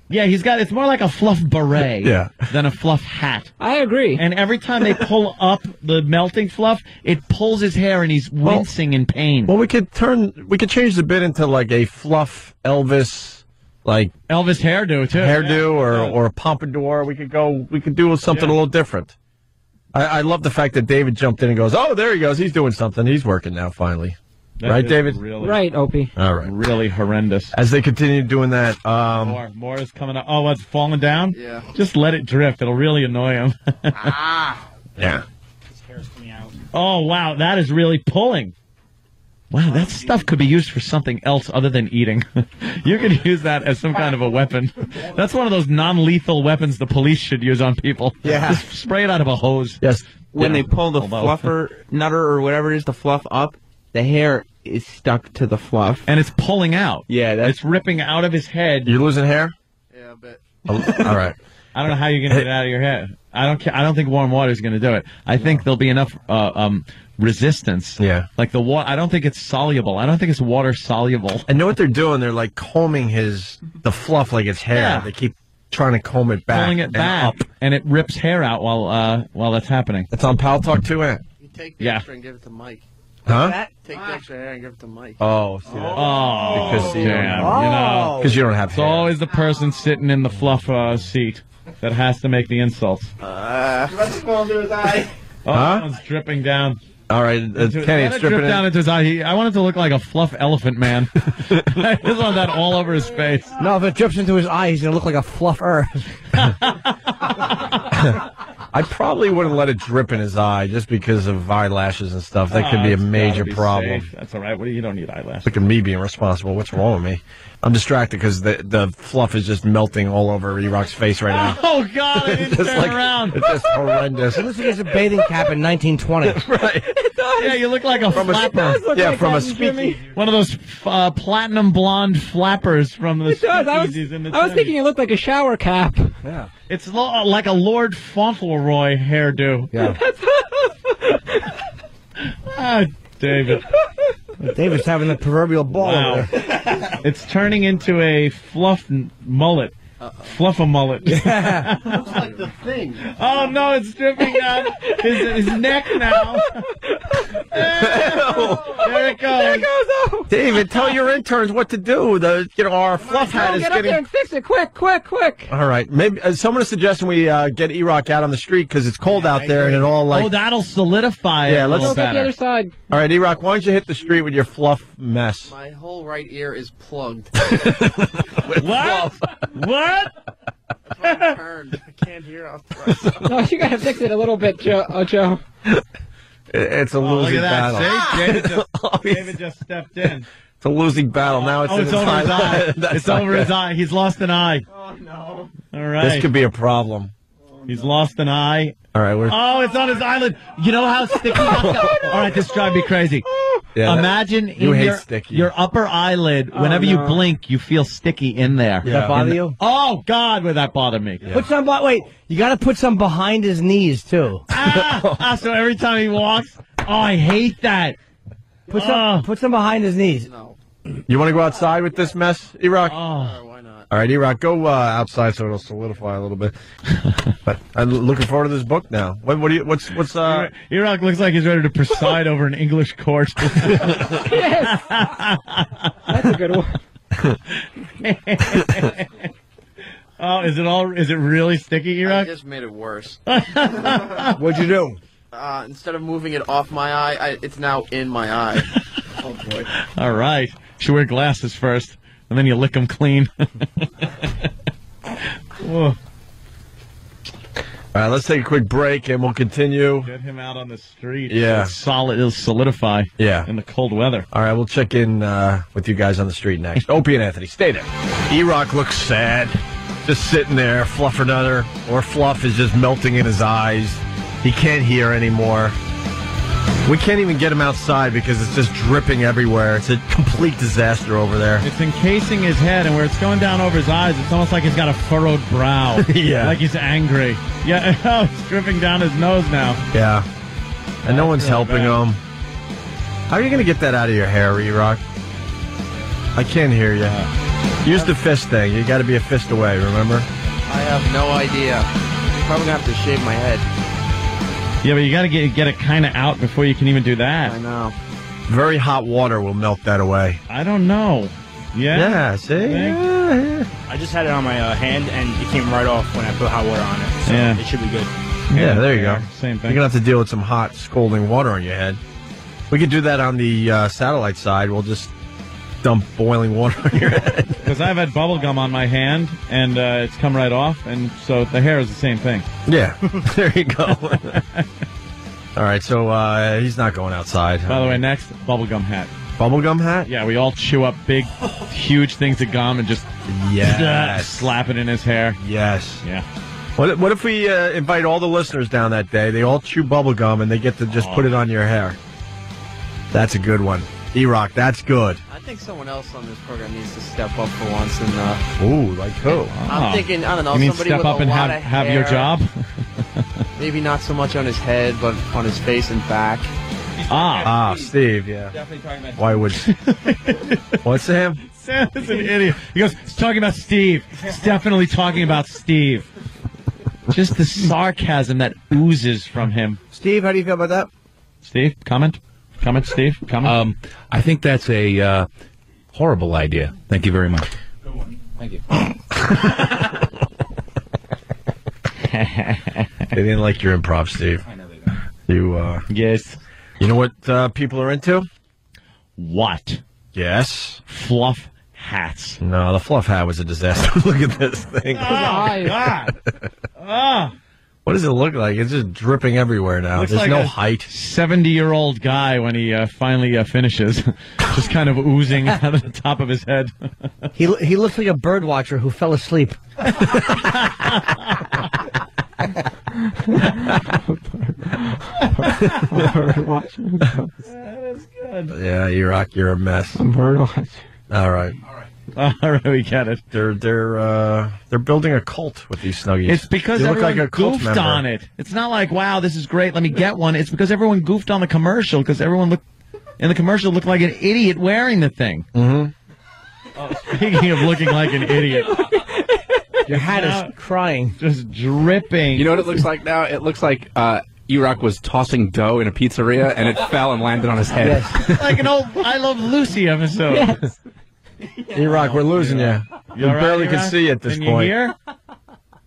Yeah, it's more like a fluff beret than a fluff hat. I agree. And every time they pull up the melting fluff, it pulls his hair and he's wincing in pain. Well, we could change the bit into like a fluff Elvis, like Elvis hairdo too. Or a pompadour. We could do something a little different. I love the fact that David jumped in and goes, oh, there he goes. He's doing something. He's working now, finally. Right, David? Really, right, Opie. All right. Really horrendous. As they continue doing that, more is coming up. Oh, what's falling down? Yeah. Just let it drift. It'll really annoy him. Yeah. His hair's coming out. Oh, wow. That is really pulling. Wow, that stuff could be used for something else other than eating. You could use that as some kind of a weapon. That's one of those non-lethal weapons the police should use on people. Yeah. Just spray it out of a hose. Yes. When they pull the fluffer, nutter, or whatever it is, the fluff up, the hair is stuck to the fluff. And it's pulling out. Yeah, it's ripping out of his head. You're losing hair? Yeah, a bit. All right. I don't know how you're going to get it out of your head. I don't think warm water is going to do it. I think there'll be enough resistance. Yeah. Like the water. I don't think it's soluble. I don't think it's water soluble. I know what they're doing. They're like combing the fluff like it's hair. Yeah. They keep trying to comb it back. Pulling it back, and it rips hair out while that's happening. It's on Pal Talk too, Ant. You take the extra and give it to Mike. Huh? Take the extra hair and give it to Mike. Oh, see that? Because you damn. because you don't have It's hair. always the person sitting in the fluff seat that has to make the insults. It's dripping down. All right, Kenny, it's dripping down into his eye. I want it to look like a fluff elephant man. I just want that all over his face. No, if it drips into his eye, he's going to look like a fluffer. I probably wouldn't let it drip in his eye just because of eyelashes and stuff. That could be a major problem. Safe. That's all right. You don't need eyelashes. Look at me being responsible. What's wrong with me? I'm distracted because the fluff is just melting all over Erock's face right now. Oh, God, I didn't turn around. It's just horrendous. It looks like he has a bathing cap in 1920. Right. Yeah, you look like a flapper. From a speakeasy. One of those platinum blonde flappers from the speakeasies in the I was thinking it looked like a shower cap. Yeah. It's like a Lord Fauntleroy hairdo. Yeah. David. David's having the proverbial ball over there. It's turning into a fluff mullet. Fluff-a-mullet. Yeah. Looks like the thing. Oh, no, it's dripping down his neck now. There it goes. David, tell your interns what to do. Our fluff hat is Get up there and fix it. Quick. All right. Maybe someone is suggesting we get Erock out on the street because it's cold out there and it all like... Oh, that'll solidify it. Yeah, let's go the other side. All right, Erock, why don't you hit the street with your fluff mess? My whole right ear is plugged. What? What? I'm turned. I can't hear off the right. No, you got to fix it a little bit, Joe. It's a losing look at that. battle. See? David just stepped in. It's a losing battle. Now it's in his over his eye. That's It's not over good. his eye. He's lost an eye. Oh, no. All right. This could be a problem. He's lost an eye. All right, Oh, it's on his eyelid. You know how sticky that's got? All right, this drives me crazy. Yeah, Imagine you in hate sticky. your upper eyelid, whenever you blink, you feel sticky in there. Does that bother you? Oh, God, would that bother me. Put some. Wait, you got to put some behind his knees too. So every time he walks, I hate that. Put some behind his knees. No. You want to go outside with this mess, Erock? Why not? All right, Erock, go outside so it'll solidify a little bit. But I'm looking forward to this book now. What's Erock looks like he's ready to preside over an English court. Yes. That's a good one. Oh, is it really sticky, I Erock? just made it worse. What'd you do? Instead of moving it off my eye, it's now in my eye. Oh, boy. All right. Should wear glasses first, and then you lick them clean. Whoa. All right, let's take a quick break, and we'll continue. Get him out on the street. Yeah. It'll solidify in the cold weather. All right, we'll check in with you guys on the street next. Opie and Anthony, stay there. Erock looks sad, just sitting there, fluff or another, or fluff is just melting in his eyes. He can't hear anymore. We can't even get him outside because it's just dripping everywhere. It's a complete disaster over there. It's encasing his head, and where it's going down over his eyes, it's almost like he's got a furrowed brow. Yeah. Like he's angry. Yeah, oh, it's dripping down his nose now. Yeah. And no one's really helping bad. him. How are you going to get that out of your hair, Erock? I can't hear you. Use the fist thing. You got to be a fist away, remember? I have no idea. Probably going to have to shave my head. Yeah, but you got to get it kind of out before you can even do that. I know. Very hot water will melt that away. I don't know. Yeah? Yeah, see? Yeah. I just had it on my hand, and it came right off when I put hot water on it. So Yeah. it should be good. Yeah, there you go. Same thing. You're going to have to deal with some hot, scalding water on your head. We could do that on the satellite side. We'll just dump boiling water on your head. Because I've had bubble gum on my hand, and it's come right off, and so the hair is the same thing. Yeah, there you go. All right, so he's not going outside. By the way, next, bubblegum hat. Bubblegum hat? Yeah, we all chew up big, huge things of gum and just slap it in his hair. Yes. Yeah. What if we invite all the listeners down that day? They all chew bubblegum, and they get to just put it on your hair. That's a good one. Erock, that's good. I think someone else on this program needs to step up for once and. Ooh, like who? I'm thinking, I don't know, You mean somebody step with up a and lot have of your hair. job? Maybe not so much on his head, but on his face and back. Steve, yeah. Definitely talking about Why would... What's Sam? Sam is an idiot. He goes, he's talking about Steve. He's definitely talking about Steve. Just the sarcasm that oozes from him. Steve, how do you feel about that? Steve, comment? Comment, Steve? Comment? I think that's a horrible idea. Thank you very much. Good one. Thank you. They didn't like your improv, Steve. I know they don't. You, yes. You know what people are into? What? Yes. Fluff hats. No, the fluff hat was a disaster. Look at this thing. What does it look like? It's just dripping everywhere now. Looks There's like no a height. 70-year-old guy when he finally finishes. Just kind of oozing out of the top of his head. He looks like a bird watcher who fell asleep. Yeah, Erock, you're a mess. Bird watch. All right. All right, we get it. They're building a cult with these Snuggies. It's because they look everyone like a cult goofed member. on it. It's not like, wow, this is great, let me get one. It's because everyone goofed on the commercial, because everyone looked like an idiot wearing the thing. Mm-hmm. Oh, speaking of looking like an idiot. Your hat is crying. Just dripping. You know what it looks like now? It looks like Erock was tossing dough in a pizzeria, and it fell and landed on his head. Yes. Like an old I Love Lucy episode. Yes. Erock, we're losing you. You all right, barely can Erock? see at this Can point. You hear?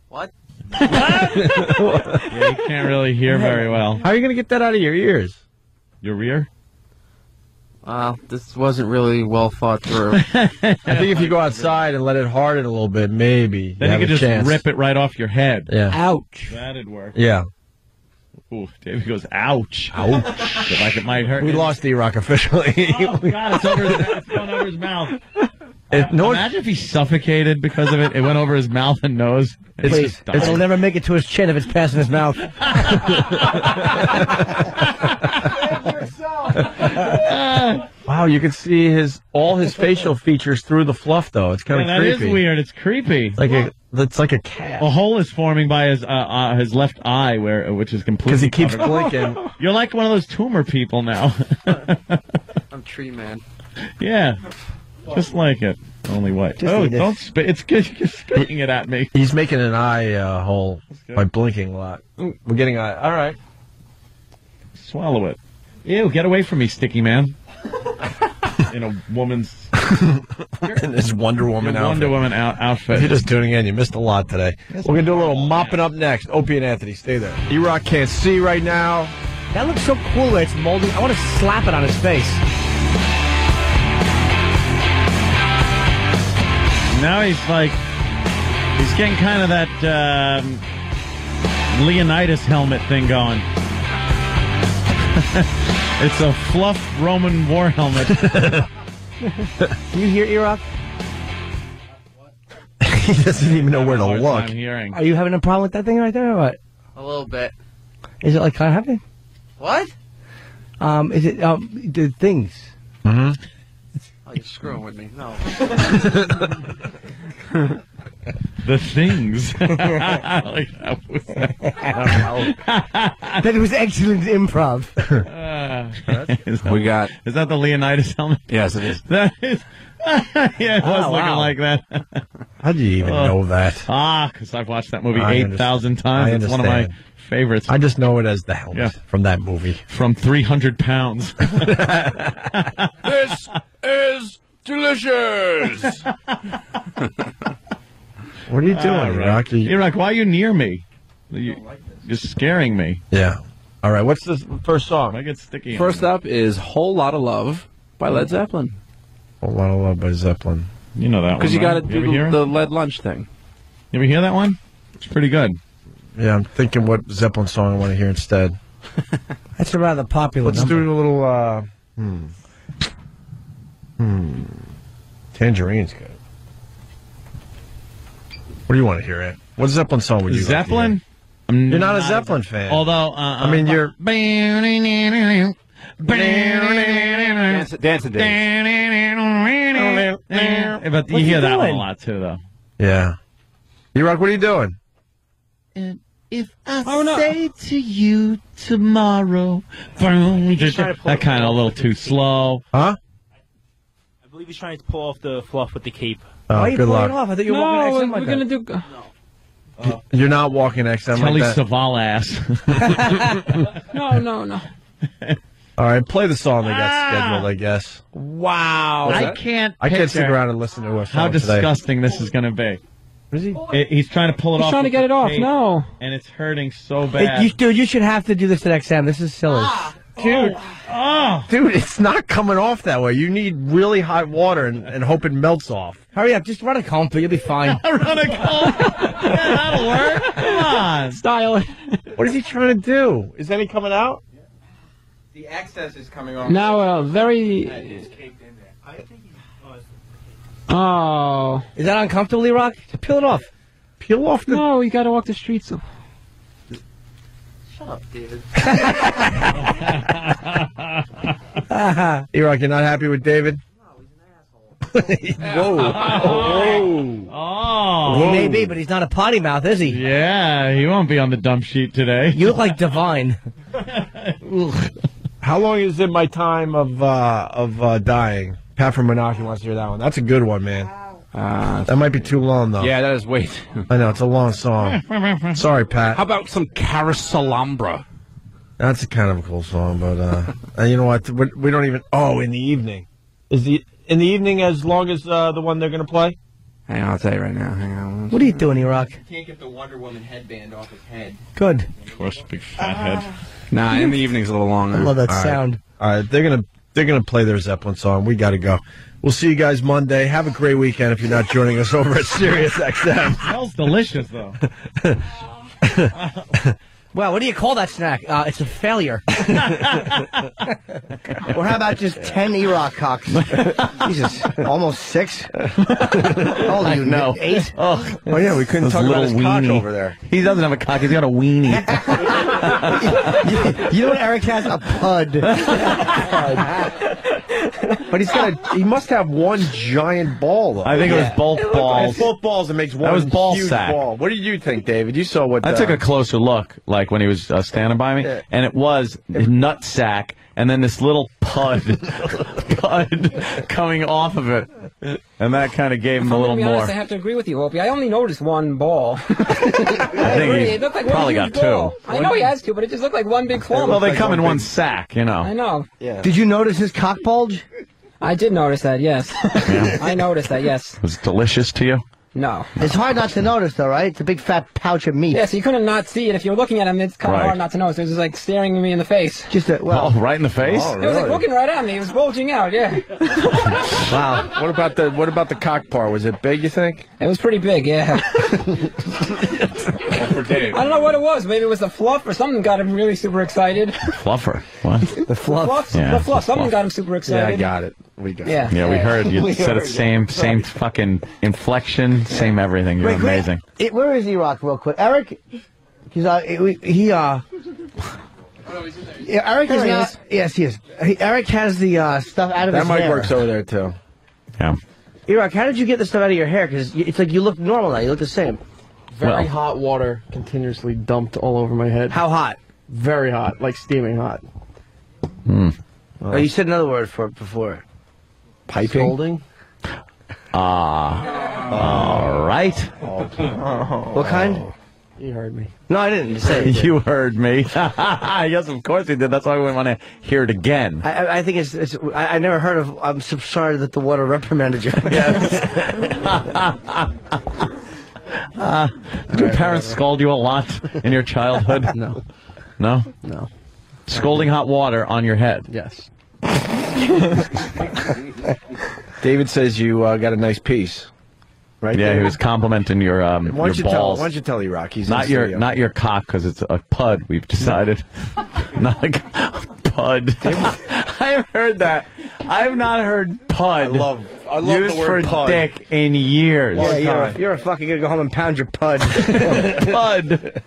What? Yeah, you can't really hear very well. How are you going to get that out of your ears? Your rear? This wasn't really well thought through. I think if you go outside and let it harden a little bit, maybe Then you have could a just chance. rip it right off your head. Yeah. Ouch. That'd work. Yeah. Ooh, David goes, ouch. Ouch. Feel like it might hurt. We lost Erock officially. Oh, God, it's going over his mouth. No, imagine if he suffocated because of it. It went over his mouth and nose. Please, it'll never make it to his chin if it's passing his mouth. Wow, you can see all his facial features through the fluff, though. It's kind of that creepy. is weird. It's creepy. It's like a cat. A hole is forming by his left eye, which is completely Because he keeps covered. blinking. You're like one of those tumor people now. I'm Tree Man. Yeah, just like it. Only white. Oh, don't spit. It's good. You're spitting it at me. He's making an eye hole by blinking a lot. Ooh, we're getting eye. All right. Swallow it. Ew, get away from me, sticky man. In a woman's... in this Wonder Woman outfit. Wonder Woman outfit. If you're just tuning in, you missed a lot today. We're going to do a little mopping up next. Opie and Anthony, stay there. Erock can't see right now. That looks so cool where it's molding. I want to slap it on his face. Now he's getting kind of that Leonidas helmet thing going. It's a fluff Roman war helmet. Can you hear Erock? He doesn't even know where to look. Are you having a problem with that thing right there or what? A little bit. Is it like kind of happening? What? Is it the things? Mm-hmm. Oh, you're screwing with me. No. The things. I don't know. That was excellent improv. Is that the Leonidas helmet? Yes, it is. That is. Yeah, it was looking like that. How do you even know that? Because I've watched that movie I 8,000 times. It's one of my favorites. I just know it as the helmet from that movie. From 300 pounds. This is delicious. What are you doing, Rocky? Erock, why are you near me? You're scaring me. Yeah. All right, what's the first song? I get sticky. First up is Whole Lotta Love by Led Zeppelin. Whole Lotta Love by Zeppelin. You know that one. Because you got to You ever do hear it? the lead lunch thing. You ever hear that one? It's pretty good. Yeah, I'm thinking what Zeppelin song I want to hear instead. That's a rather popular Let's number. do a little, Tangerine's good. What do you want to hear, Ant? What Zeppelin song would you Zeppelin? like to hear? You're not a Zeppelin fan. Although, I mean, you're... Dancing days. But you hear that one a lot too, though. Yeah. Erock, what are you doing? And if I say to you tomorrow, that kind of a little too slow. Huh? I believe he's trying to pull off the fluff with the cape. Oh, Why are you good pulling luck. it off? I thought you were walking XM like we're that. gonna do. You're not walking XM Telly like that. Savalas ass. No. All right, play the song they got scheduled, I guess. Wow. I can't stick around and listen to a song how today. disgusting this is going to be. Is he? He's trying to pull it He's off. trying to with get the it off. tape, No. And it's hurting so bad. Dude, you should have to do this at XM. This is silly. Dude, dude, it's not coming off that way. You need really hot water and hope it melts off. Hurry up. Just run a comb through. You'll be fine. Run a comb. Yeah, that'll work. Come on. Style it. What is he trying to do? Is any coming out? The excess is coming off. Now, very. Oh. Is that uncomfortable, Erock? Peel it off. Peel off the... No, you gotta walk the streets. Shut up, David. Erock, you're not happy with David? Whoa. Oh. He may be, but he's not a potty mouth, is he? Yeah, he won't be on the dump sheet today. You look like Divine. How long is it my time of dying? Pat from Monarchy wants to hear that one. That's a good one, man. That might be too long, though. Yeah, that is way too. I know, it's a long song. Sorry, Pat. How about some Carouselambra? That's a kind of a cool song, but you know what? We don't even... Oh, in the evening. Is in the evening as long as the one they're going to play? Hang on, I'll tell you right now. Hang on. What are you doing, Erock? Can't get the Wonder Woman headband off his head. Good. Of course, big fat head. Nah, in the evening's a little longer. I love that All right. sound. All right, they're gonna play their Zeppelin song. We got to go. We'll see you guys Monday. Have a great weekend if you're not joining us over at Sirius XM. Smells delicious, though. Well, what do you call that snack? It's a failure. Or how about just 10 Erock cocks? Jesus, almost 6? How old are you? No. 8? Oh yeah, we couldn't talk about his cock over there. He doesn't have a cock. He's got a weenie. You know what Erik has? A pud. But he must have one giant ball, though. I think it was both balls. It's both balls. It makes one That was ball huge sack. ball. What did you think, David? You saw what... I took a closer look, like when he was standing by me, and it was his nut sack, and then this little pud coming off of it, and that kind of gave him a little To be more. honest, I have to agree with you, Opie. I only noticed one ball. I think he It looked like probably one got huge ball. two. I know he has two, but it just looked like one big swallow. Well, they come in one sack, you know. I know. Yeah. Did you notice his cock bulge? I did notice that, yes. I noticed that, yes. Was it delicious to you? No. It's hard not to notice, though, right? It's a big fat pouch of meat. Yes, you couldn't not see it. If you're looking at him, it's kind of Right. hard not to notice. It was just like staring me in the face. Just a, well, Oh, right in the face? Oh, It was like really? looking right at me. It was bulging out, yeah. Wow. What about the cock part? Was it big, you think? It was pretty big, yeah. For Dave. I don't know what it was. Maybe it was the fluff or something got him really super excited. Fluffer. What? the fluff. Yeah, The fluff. the Something fluff. got him super Yeah, excited. I got it. We got Yeah. it. Yeah, we heard. You We said it heard. same fucking inflection, same everything. You're amazing. Where is Erock, real quick? Erik? Yeah, Erik is There he not. is. Yes, he is. Erik has the stuff out of That his mic hair. works over there, too. Yeah. Erock, how did you get the stuff out of your hair? Because it's like you look normal now. You look the same. Very hot water continuously dumped all over my head. How hot? Very hot, like steaming hot. Oh, you said another word for it before. Piping? Scolding? All right. What kind? You heard me. No, I didn't. Just say it. You heard me. Yes, of course he did. That's why we want to hear it again. I think it's I never heard of. I'm so sorry that the water reprimanded you. Did your parents scold you a lot in your childhood? No. No? No. Scalding hot water on your head. Yes. David says you got a nice piece. Right Yeah, there. he was complimenting your Why don't your you tell? balls. Why don't you tell Erock? He's Not in your studio. not your cock because it's a pud. We've decided. Not a pud. I've heard that. I've not heard pud. I love used the word for pud. dick in years. Yeah, you're a fucking gonna go home and pound your pud. Pud.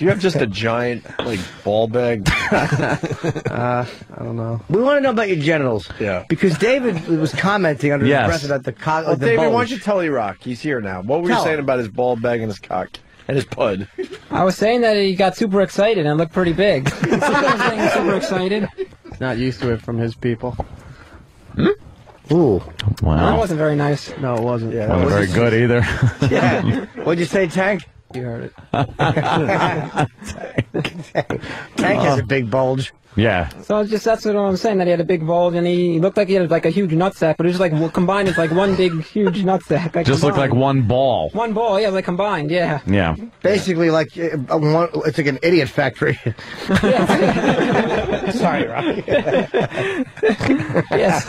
Do you have just a giant, like, ball bag? I don't know. We want to know about your genitals. Yeah. Because David was commenting under the breath about the cock. Well, the David, bulge. why don't you tell Erock? He's here now. What were you Tell saying him. about his ball bag and his cock and his pud? I was saying that he got super excited and looked pretty big. I was saying super excited. Not used to it from his people. Ooh. That wasn't very nice. No, it wasn't. Yeah, wasn't very good either. Yeah. What'd you say, Tank? You heard it. Tank has a big bulge. Yeah. So it's just that's what I'm saying, that he had a big bulge and he looked like he had like a huge nutsack, but it was just like combined as like one big huge nutsack. Like Just looked like one ball. one ball, yeah, like combined, yeah. Yeah. Basically, like it's like an idiot factory. Sorry, Rocky. Yes.